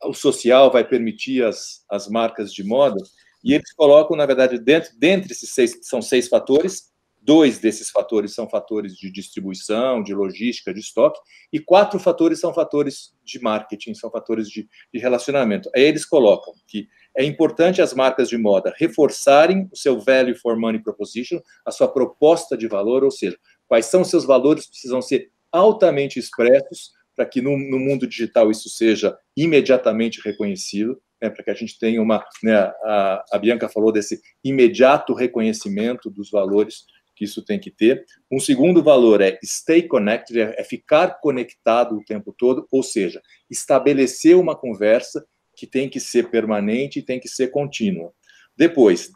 o social vai permitir as marcas de moda, e eles colocam, na verdade, dentre esses 6, são 6 fatores, 2 desses fatores são fatores de distribuição, de logística, de estoque, e 4 fatores são fatores de marketing, são fatores de relacionamento. Aí eles colocam que é importante as marcas de moda reforçarem o seu value for money proposition, a sua proposta de valor, ou seja, quais são os seus valores, precisam ser altamente expressos para que no mundo digital isso seja imediatamente reconhecido, né, para que a gente tenha a Bianca falou desse imediato reconhecimento dos valores que isso tem que ter. Um segundo valor é stay connected, é ficar conectado o tempo todo, ou seja, estabelecer uma conversa que tem que ser permanente e tem que ser contínua. Depois,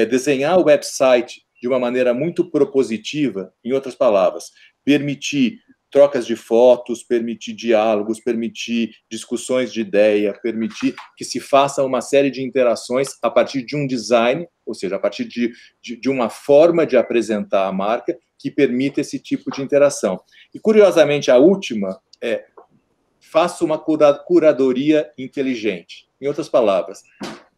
desenhar o website de uma maneira muito propositiva, em outras palavras, permitir trocas de fotos, permitir diálogos, permitir discussões de ideia, permitir que se faça uma série de interações a partir de um design, ou seja, a partir de uma forma de apresentar a marca que permita esse tipo de interação. E, curiosamente, a última é faça uma curadoria inteligente. Em outras palavras,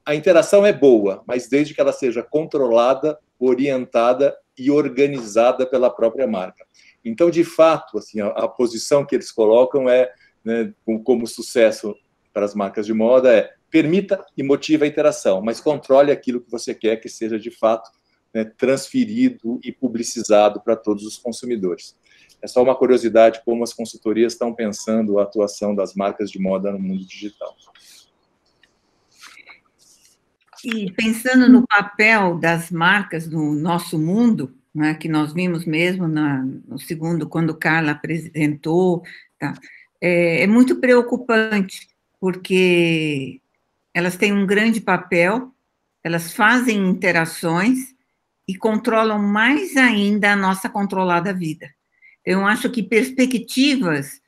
a interação é boa, mas desde que ela seja controlada, orientada e organizada pela própria marca. Então, de fato, assim, a posição que eles colocam né, como sucesso para as marcas de moda permita e motive a interação, mas controle aquilo que você quer que seja, de fato, né, transferido e publicizado para todos os consumidores. É só uma curiosidade como as consultorias estão pensando a atuação das marcas de moda no mundo digital. E pensando no papel das marcas no nosso mundo, né, que nós vimos mesmo no segundo, quando Carla apresentou, tá, é muito preocupante, porque elas têm um grande papel, elas fazem interações e controlam mais ainda a nossa controlada vida. Eu acho que perspectivas...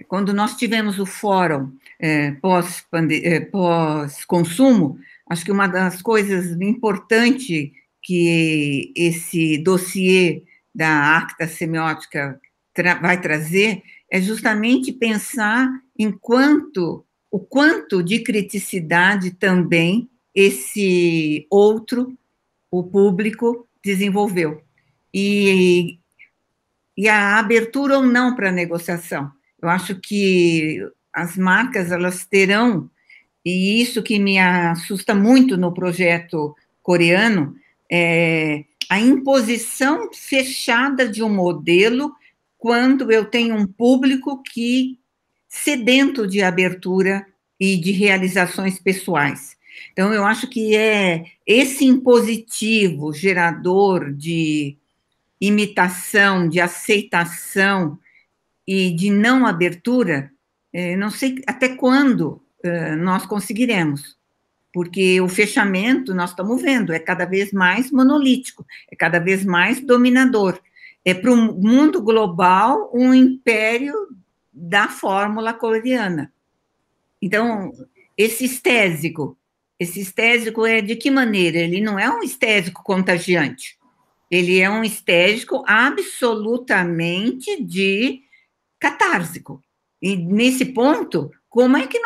Quando nós tivemos o fórum pós-consumo, acho que uma das coisas importantes que esse dossiê da Acta Semiótica vai trazer é justamente pensar o quanto de criticidade também esse outro, o público, desenvolveu. E a abertura ou não para a negociação. Eu acho que as marcas, elas terão, e isso que me assusta muito no projeto coreano, é a imposição fechada de um modelo quando eu tenho um público que sedento de abertura e de realizações pessoais. Então, eu acho que é esse impositivo gerador de imitação, de aceitação e de não abertura, não sei até quando nós conseguiremos, porque o fechamento, nós estamos vendo, é cada vez mais monolítico, é cada vez mais dominador. É para o mundo global um império da fórmula coreana. Então, esse estésico, Esse estésico é de que maneira? Ele não é um estésico contagiante. Ele é um estésico absolutamente de catársico. E, nesse ponto, como é que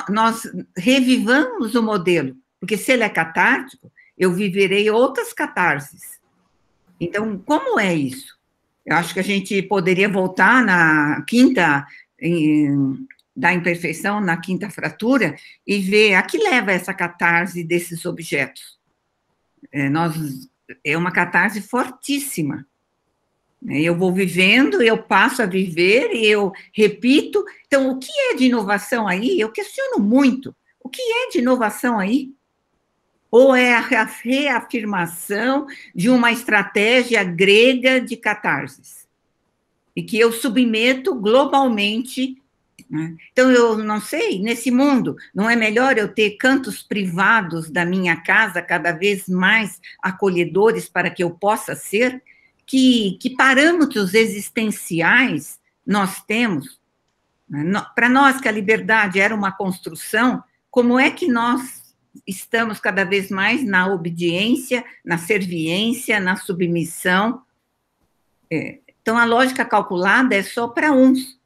nós revivamos o modelo? Porque se ele é catártico, eu viverei outras catarses. Então, como é isso? Eu acho que a gente poderia voltar na quinta da imperfeição, na quinta fratura, e ver a que leva essa catarse desses objetos. É uma catarse fortíssima. Eu vou vivendo, eu passo a viver, e eu repito. Então, o que é de inovação aí? Eu questiono muito. O que é de inovação aí? Ou é a reafirmação de uma estratégia grega de catarses? E que eu submeto globalmente. Então, eu não sei, nesse mundo, não é melhor eu ter cantos privados da minha casa cada vez mais acolhedores para que eu possa ser? Que parâmetros existenciais nós temos? Para nós que a liberdade era uma construção, como é que nós estamos cada vez mais na obediência, na serviência, na submissão? Então, a lógica calculada é só para uns.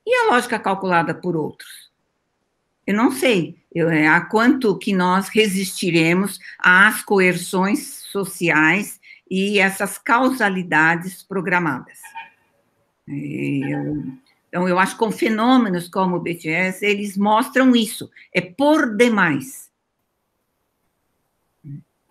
E a lógica calculada por outros? Eu não sei a quanto que nós resistiremos às coerções sociais e essas causalidades programadas. Então, eu acho que com fenômenos como o BTS, eles mostram isso, é por demais.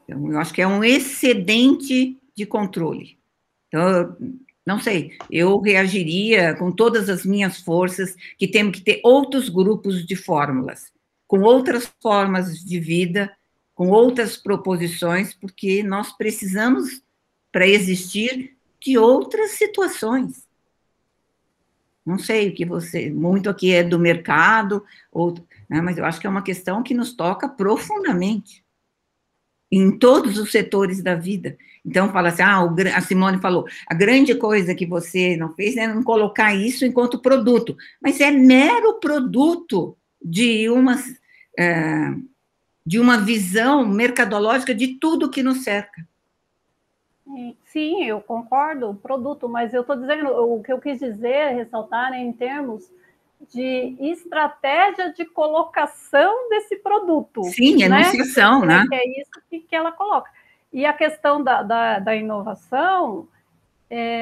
Então, eu acho que é um excedente de controle. Então, não sei, eu reagiria com todas as minhas forças, que temos que ter outros grupos de fórmulas, com outras formas de vida, com outras proposições, porque nós precisamos, para existir, de outras situações. Não sei o que muito aqui é do mercado, mas eu acho que é uma questão que nos toca profundamente, em todos os setores da vida. Então, fala assim, a Simone falou, a grande coisa que você não fez é não colocar isso enquanto produto, mas é mero produto de uma visão mercadológica de tudo que nos cerca. Sim, eu concordo, produto, mas eu estou dizendo, o que eu quis dizer, ressaltar, em termos de estratégia de colocação desse produto. Sim, enunciação, né? Que é isso que ela coloca. E a questão da inovação,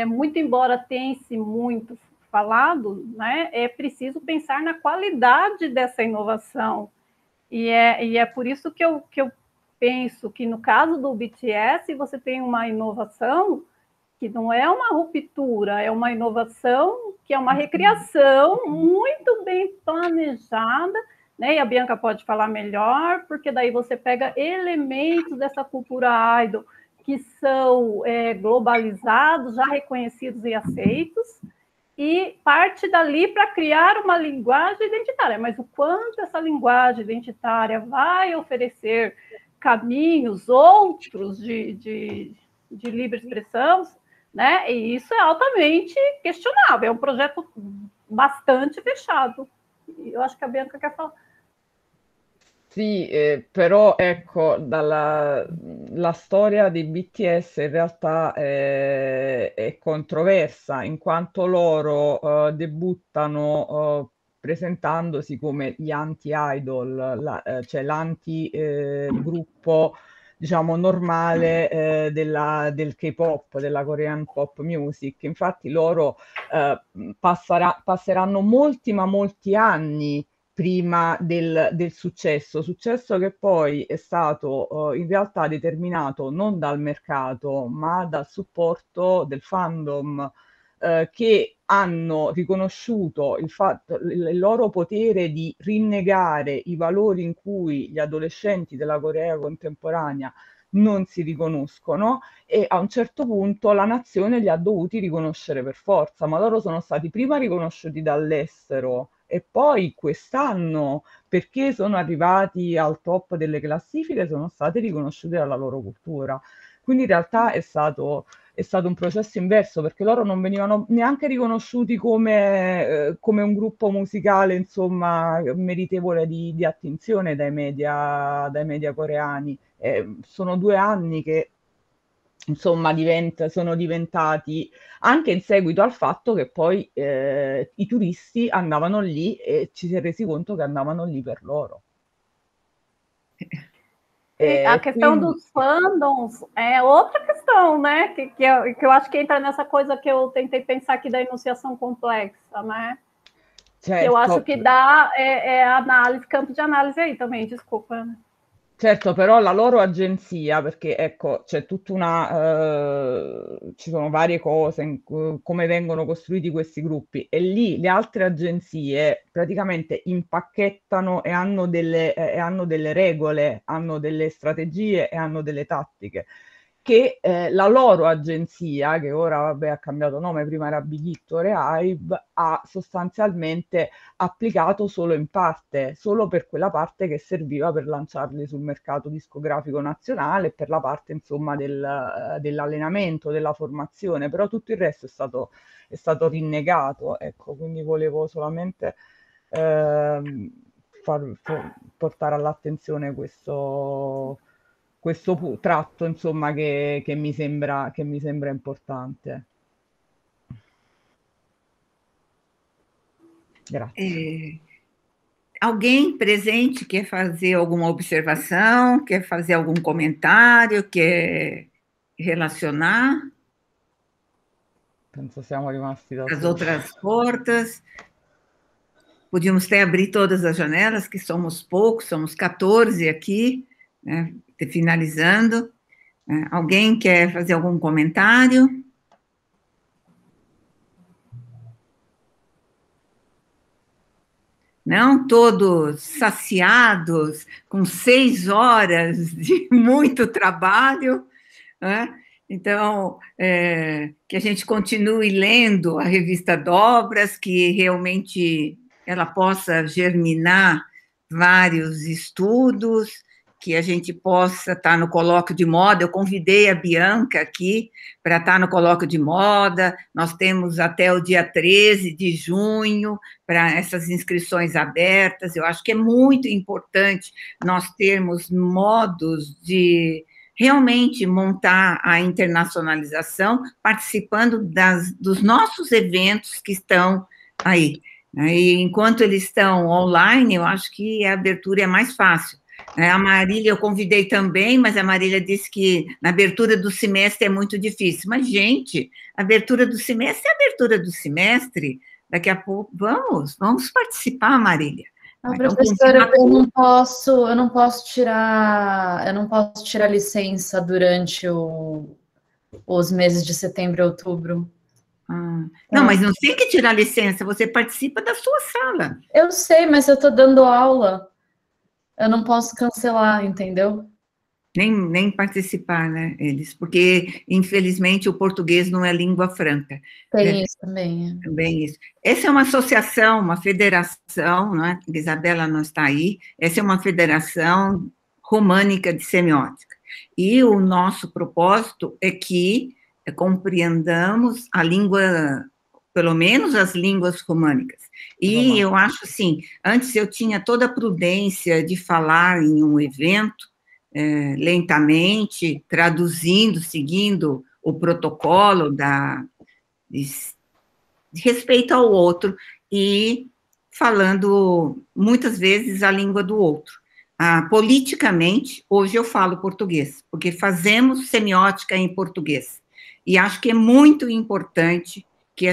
muito embora tenha-se muito falado, né, é preciso pensar na qualidade dessa inovação. E é por isso que eu penso que, no caso do BTS, você tem uma inovação que não é uma ruptura, é uma inovação que é uma recriação muito bem planejada, né? E a Bianca pode falar melhor, porque daí você pega elementos dessa cultura idol que são globalizados, já reconhecidos e aceitos, e parte dali para criar uma linguagem identitária. Mas o quanto essa linguagem identitária vai oferecer caminhos outros de livre expressão, né? E isso é altamente questionável, é um projeto bastante fechado. Eu acho que a Bianca quer falar. Sì, però ecco, la storia di BTS in realtà è controversa, in quanto loro debuttano presentandosi come gli anti-idol, cioè l'anti-gruppo, diciamo, normale del K-pop, della Korean pop music. Infatti loro passeranno molti, ma molti anni prima del successo che poi è stato in realtà determinato non dal mercato, ma dal supporto del fandom, che hanno riconosciuto il loro potere di rinnegare i valori in cui gli adolescenti della Corea contemporanea non si riconoscono, e a un certo punto la nazione li ha dovuti riconoscere per forza, ma loro sono stati prima riconosciuti dall'estero e poi quest'anno, perché sono arrivati al top delle classifiche, sono stati riconosciuti dalla loro cultura. Quindi in realtà è stato è stato un processo inverso, perché loro non venivano neanche riconosciuti come un gruppo musicale, insomma, meritevole di attenzione dai media coreani. Sono 2 anni che, insomma, sono diventati, anche in seguito al fatto che poi i turisti andavano lì e ci si è resi conto che andavano lì per loro. A questão dos fandoms é outra questão, né? Que eu acho que entra nessa coisa que eu tentei pensar aqui da enunciação complexa, né? Certo. Que eu acho que dá análise, campo de análise aí também, desculpa. Certo, però la loro agenzia, perché ecco, c'è tutta ci sono varie cose, come vengono costruiti questi gruppi, e lì le altre agenzie praticamente impacchettano e hanno delle regole, hanno delle strategie e hanno delle tattiche che la loro agenzia, che ora vabbè ha cambiato nome, prima era Bighitto Rehive, ha sostanzialmente applicato solo in parte, solo per quella parte che serviva per lanciarli sul mercato discografico nazionale, per la parte insomma dell'allenamento, della formazione, però tutto il resto è stato rinnegato, ecco, quindi volevo solamente portare all'attenzione questo tratto, insomma, che mi sembra importante. Grazie. Alguém presente quer fazer alguma observação, quer fazer algum comentário, quer relacionar? Penso siamo rimasti da as outras portas. Podíamos até abrir todas as janelas, que somos poucos, somos 14 aqui, né, finalizando. Alguém quer fazer algum comentário? Não? Todos saciados, com 6 horas de muito trabalho, né? Então, que a gente continue lendo a revista Dobras, que realmente ela possa germinar vários estudos, que a gente possa estar no colóquio de moda. Eu convidei a Bianca aqui para estar no colóquio de moda. Nós temos até o dia 13 de junho para essas inscrições abertas. Eu acho que é muito importante nós termos modos de realmente montar a internacionalização, participando dos nossos eventos que estão aí. E enquanto eles estão online, eu acho que a abertura é mais fácil. A Marília eu convidei também, mas a Marília disse que na abertura do semestre é muito difícil. Mas, gente, a abertura do semestre é a abertura do semestre. Daqui a pouco, vamos participar, Marília. Não, professora, eu não posso tirar licença durante os meses de setembro e outubro. Não, mas não tem que tirar licença, você participa da sua sala. Eu sei, mas eu estou dando aula, eu não posso cancelar, entendeu? Nem participar, né, eles, porque, infelizmente, o português não é língua franca. Tem isso também. Também isso. Essa é uma associação, uma federação, né, a Isabela não está aí, essa é uma federação românica de semiótica. E o nosso propósito é que compreendamos a língua, pelo menos as línguas românicas. E eu acho assim, antes eu tinha toda a prudência de falar em um evento, lentamente, traduzindo, seguindo o protocolo de respeito ao outro e falando muitas vezes a língua do outro. Politicamente, hoje eu falo português, porque fazemos semiótica em português. E acho que é muito importante que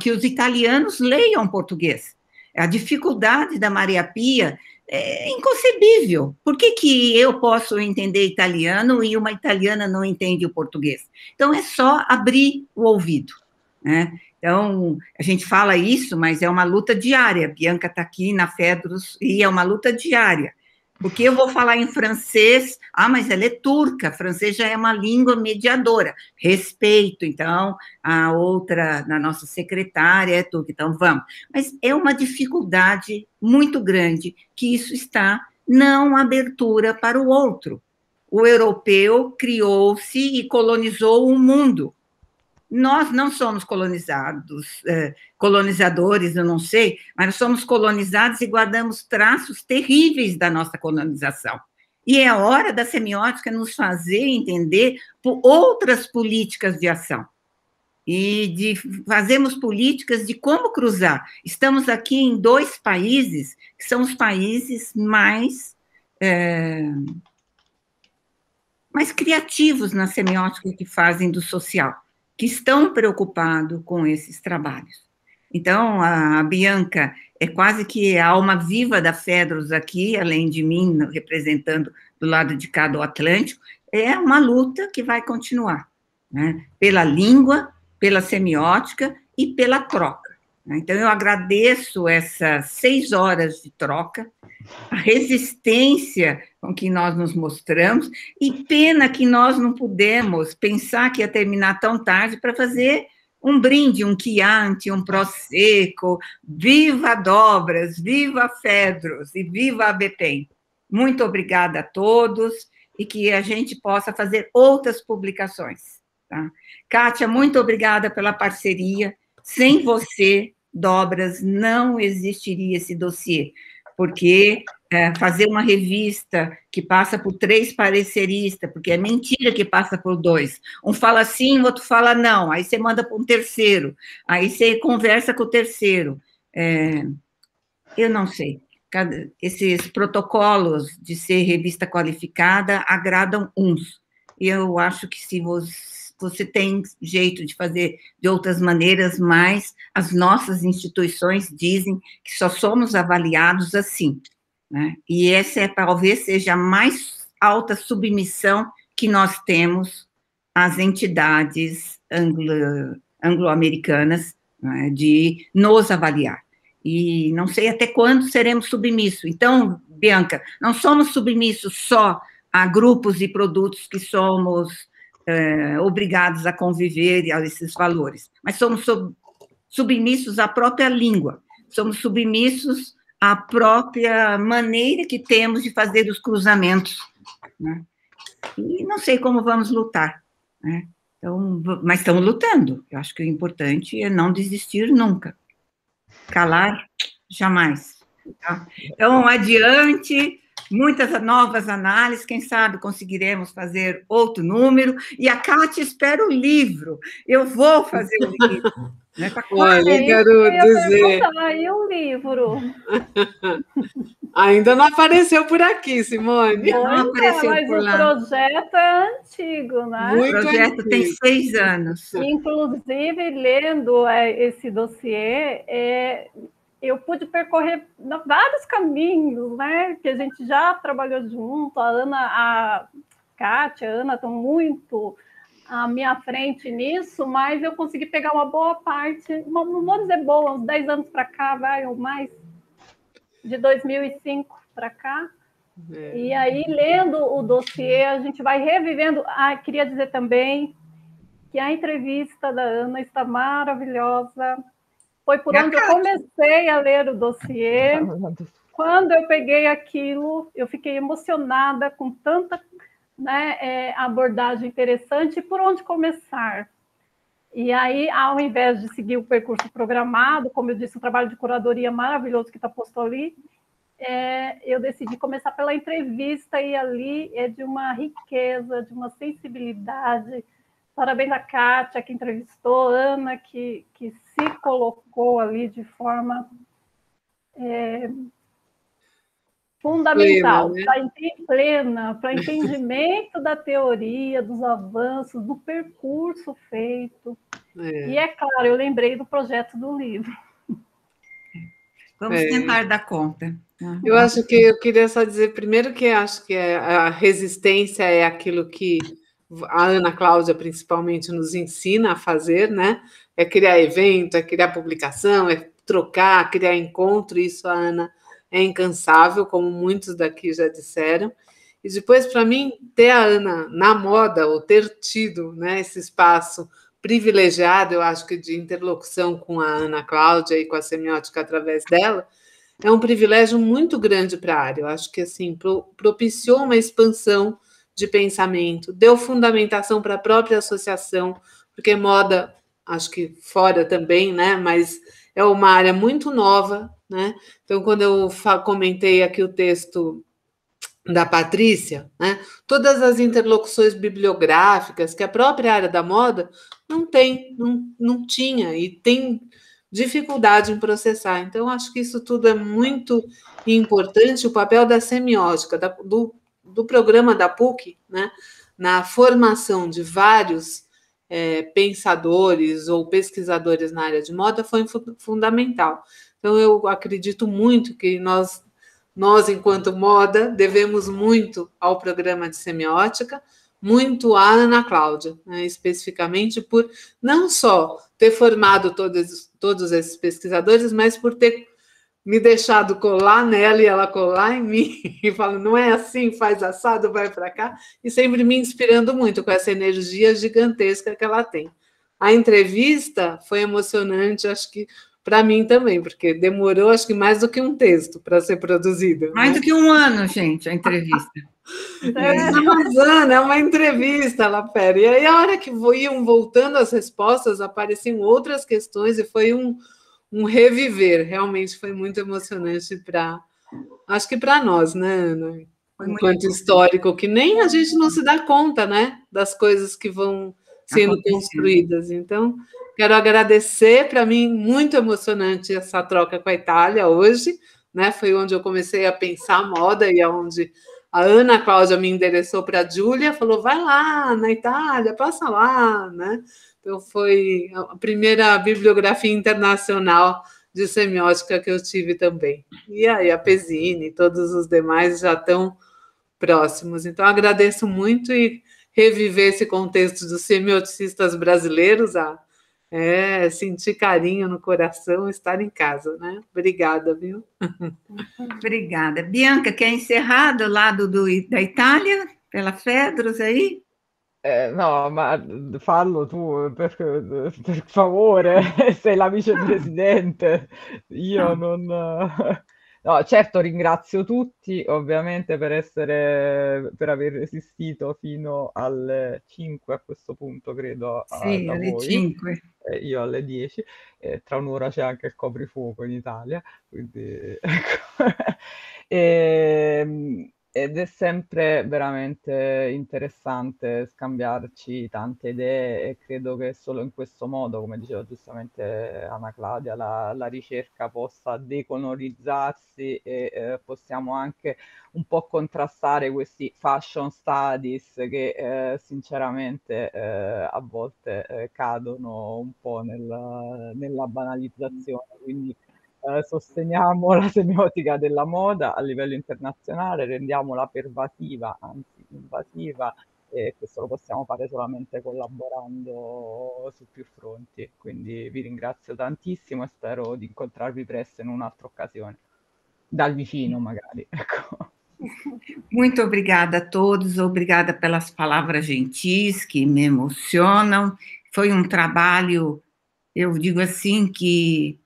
os italianos leiam português. A dificuldade da Maria Pia é inconcebível. Por que eu posso entender italiano e uma italiana não entende o português? Então, é só abrir o ouvido, né? Então, a gente fala isso, mas é uma luta diária. A Bianca está aqui na Fedros e é uma luta diária. Porque eu vou falar em francês, mas ela é turca, francês já é uma língua mediadora, respeito, então, a outra, na nossa secretária é turca, então vamos. Mas é uma dificuldade muito grande que isso está não abertura para o outro. O europeu criou-se e colonizou o mundo, nós não somos colonizadores, eu não sei, mas nós somos colonizados e guardamos traços terríveis da nossa colonização. E é a hora da semiótica nos fazer entender por outras políticas de ação. E de fazermos políticas de como cruzar. Estamos aqui em 2 países, que são os países mais criativos na semiótica que fazem do social, que estão preocupados com esses trabalhos. Então, a Bianca é quase que a alma viva da Phaedrus aqui, além de mim, representando do lado de cá do Atlântico, é uma luta que vai continuar, né? Pela língua, pela semiótica e pela troca. Então, eu agradeço essas 6 horas de troca, a resistência com que nós nos mostramos, e pena que nós não pudemos pensar que ia terminar tão tarde para fazer um brinde, um Chianti, um Prosecco. Viva Dobras, viva Phaedrus e viva a ABPEM. Muito obrigada a todos e que a gente possa fazer outras publicações. Tá? Kátia, muito obrigada pela parceria. Sem você, Dobras, não existiria esse dossiê, porque fazer uma revista que passa por 3 pareceristas, porque é mentira que passa por 2. Um fala sim, o outro fala não, aí você manda para um terceiro, aí você conversa com o terceiro. Eu não sei. Esses protocolos de ser revista qualificada agradam uns. E eu acho que se você tem jeito de fazer de outras maneiras, mas as nossas instituições dizem que só somos avaliados assim, né? E essa talvez seja a mais alta submissão que nós temos às entidades anglo-americanas, né, de nos avaliar. E não sei até quando seremos submissos. Então, Bianca, não somos submissos só a grupos e produtos que somos obrigados a conviver a esses valores, mas somos submissos à própria língua, somos submissos à própria maneira que temos de fazer os cruzamentos, né? E não sei como vamos lutar, né? Então, mas estamos lutando. Eu acho que o importante é não desistir nunca. Calar, jamais. Tá? Então, adiante. Muitas novas análises, quem sabe conseguiremos fazer outro número, e a Kátia espera o livro, eu vou fazer o livro. Né? Olha, quero dizer... Aí o livro. Ainda não apareceu por aqui, Simone. Não apareceu mas por lá. O projeto é antigo, né? O projeto tem 6 anos. Inclusive, lendo esse dossiê, eu pude percorrer vários caminhos, né, que a gente já trabalhou junto, a Ana, a Kátia, a Ana estão muito à minha frente nisso, mas eu consegui pegar uma boa parte, não vou dizer boa, uns 10 anos para cá, ou mais, de 2005 para cá, e aí, lendo o dossiê, a gente vai revivendo. Queria dizer também que a entrevista da Ana está maravilhosa. Foi por onde eu comecei a ler o dossiê. Quando eu peguei aquilo, eu fiquei emocionada com tanta, né, abordagem interessante. E por onde começar? E aí, ao invés de seguir o percurso programado, como eu disse, um trabalho de curadoria maravilhoso que está posto ali, eu decidi começar pela entrevista, e ali é de uma riqueza, de uma sensibilidade. Parabéns a Kátia, que entrevistou, Ana, que se colocou ali de forma fundamental, plena, para entendimento da teoria, dos avanços, do percurso feito. E, claro, eu lembrei do projeto do livro. Vamos tentar dar conta. Eu acho que eu queria só dizer, primeiro, que acho que a resistência é aquilo que a Ana Cláudia, principalmente, nos ensina a fazer, né? É criar evento, é criar publicação, é trocar, criar encontro. Isso a Ana é incansável, como muitos daqui já disseram. E depois, para mim, ter a Ana na moda, ou ter tido, né, esse espaço privilegiado, eu acho que de interlocução com a Ana Cláudia e com a semiótica através dela, é um privilégio muito grande para a área. Eu acho que assim propiciou uma expansão de pensamento, deu fundamentação para a própria associação, porque moda, acho que fora também, né? Mas é uma área muito nova, né? Então, quando eu comentei aqui o texto da Patrícia, né? Todas as interlocuções bibliográficas que a própria área da moda não tinha e tem dificuldade em processar. Então, acho que isso tudo é muito importante, o papel da semiótica, do programa da PUC, né? Na formação de vários pensadores ou pesquisadores na área de moda foi fundamental. Então, eu acredito muito que nós, enquanto moda, devemos muito ao programa de semiótica, muito à Ana Cláudia, né, especificamente por não só ter formado todos esses pesquisadores, mas por ter me deixado colar nela e ela colar em mim, e falando, não é assim, faz assado, vai para cá, e sempre me inspirando muito com essa energia gigantesca que ela tem. A entrevista foi emocionante, acho que para mim também, porque demorou, acho que mais do que um texto para ser produzido. Mais do que um ano, gente, a entrevista. É uma entrevista lá, pera. E aí, a hora que iam voltando as respostas, apareciam outras questões, e foi um reviver. Realmente foi muito emocionante acho que para nós, né, Ana? Enquanto histórico, que nem a gente não se dá conta, né, das coisas que vão sendo construídas. Então, quero agradecer, para mim, muito emocionante essa troca com a Itália hoje, né? Foi onde eu comecei a pensar moda e onde a Ana Cláudia me endereçou para a Júlia, falou, vai lá na Itália, passa lá, né? Então, foi a primeira bibliografia internacional de semiótica que eu tive também. E aí a Pesini, todos os demais já estão próximos. Então, agradeço muito e reviver esse contexto dos semioticistas brasileiros, sentir carinho no coração, estar em casa, né? Obrigada, viu? Obrigada. Bianca, quer encerrar do lado da Itália, pela Fedros aí? No, ma fallo tu, per favore, sei la vicepresidente. Io non... No, certo ringrazio tutti, ovviamente, per aver resistito fino alle 5 a questo punto, credo, Sì, da alle voi. 5. Io alle 10, tra un'ora c'è anche il coprifuoco in Italia, quindi ecco. Ed è sempre veramente interessante scambiarci tante idee e credo che solo in questo modo, come diceva giustamente Anna Claudia, la ricerca possa decolonizzarsi e possiamo anche un po' contrastare questi fashion studies che sinceramente a volte cadono un po' nella banalizzazione. Quindi sosteniamo la semiotica della moda a livello internazionale, rendiamola pervasiva, anzi invasiva, e questo lo possiamo fare solamente collaborando su più fronti. Quindi vi ringrazio tantissimo e spero di incontrarvi presto in un'altra occasione, dal vicino magari. Ecco. Muito obrigada a todos, obrigada pelas palavras gentis que me emocionam. Foi um trabalho, eu digo assim, que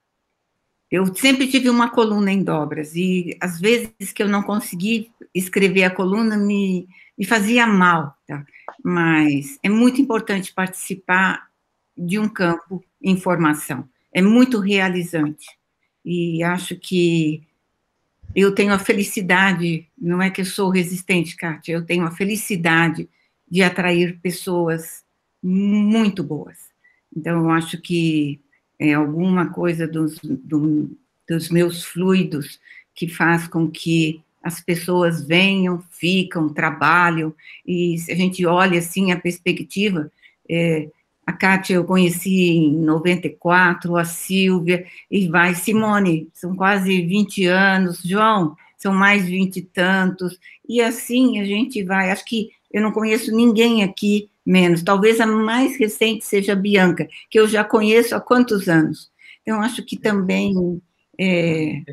eu sempre tive uma coluna em dobras, e às vezes que eu não consegui escrever a coluna me fazia mal, tá? Mas é muito importante participar de um campo em formação, é muito realizante, e acho que eu tenho a felicidade, não é que eu sou resistente, Kátia, eu tenho a felicidade de atrair pessoas muito boas. Então, eu acho que é alguma coisa dos meus fluidos que faz com que as pessoas venham, ficam, trabalham, e se a gente olha assim a perspectiva, a Kátia eu conheci em 94, a Silvia, e vai, Simone, são quase 20 anos, João, são mais 20 e tantos, e assim a gente vai, acho que eu não conheço ninguém aqui menos, talvez a mais recente seja a Bianca, que eu já conheço há quantos anos. Então, acho que também é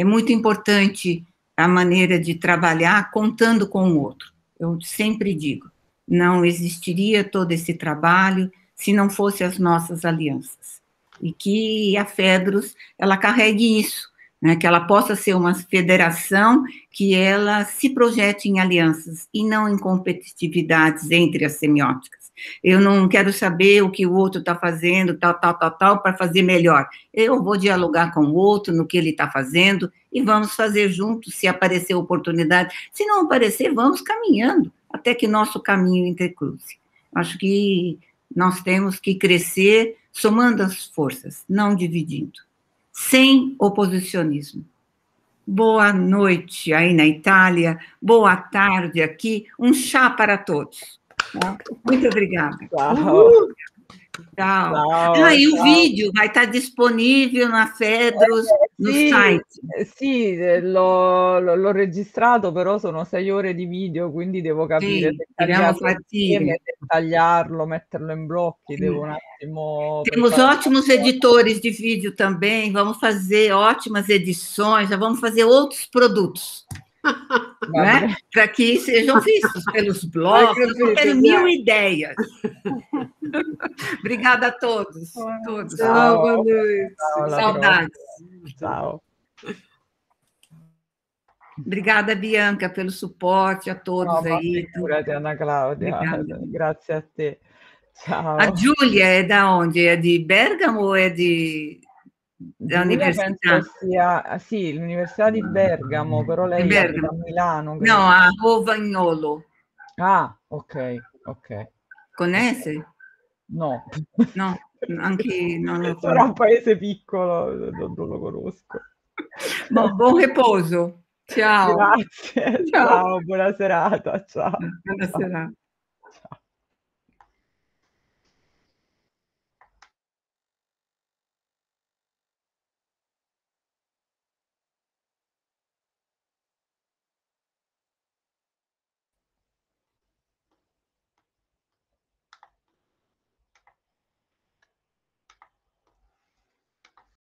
muito importante a maneira de trabalhar contando com o outro. Eu sempre digo, não existiria todo esse trabalho se não fosse as nossas alianças. E que a Fedros, ela carregue isso, né, que ela possa ser uma federação que ela se projete em alianças e não em competitividades entre as semióticas. Eu não quero saber o que o outro está fazendo, tal, para fazer melhor. Eu vou dialogar com o outro no que ele está fazendo e vamos fazer juntos, se aparecer oportunidade. Se não aparecer, vamos caminhando até que nosso caminho intercruze. Acho que nós temos que crescer somando as forças, não dividindo, sem oposicionismo. Boa noite aí na Itália, boa tarde aqui, um chá para todos. Muito obrigada. Ciao. Ciao. E o vídeo vai estar disponível na Fedrus, no site. Sì, l'ho registrato, però sono 6 ore di video, quindi devo capire se tagliarlo insieme, se tagliarlo, metterlo in blocchi, devo un attimo... Temos ótimos editores de vídeo também, vamos fazer ótimas edições, já vamos fazer outros produtos. Né? Para que sejam vistos pelos blogs, eu quero 1000 ideias. Obrigada a todos. Tchau, boa noite. Saudades. Tchau. Obrigada, Bianca, pelo suporte a todos aí. Figurati, Ana Claudia. Obrigada. Grazie a te. Ciao. A Giulia è da onde? È di Bergamo o è da università? Penso sia, sì, l'Università di Bergamo, però lei è da Milano. Credo. No, a Rovagnolo. Ah, ok, ok. Conosce? No. No, anche non sarà un paese piccolo, non lo conosco. Buon riposo. Ciao. Grazie. Ciao, buona serata. Ciao. Buona serata. Ciao.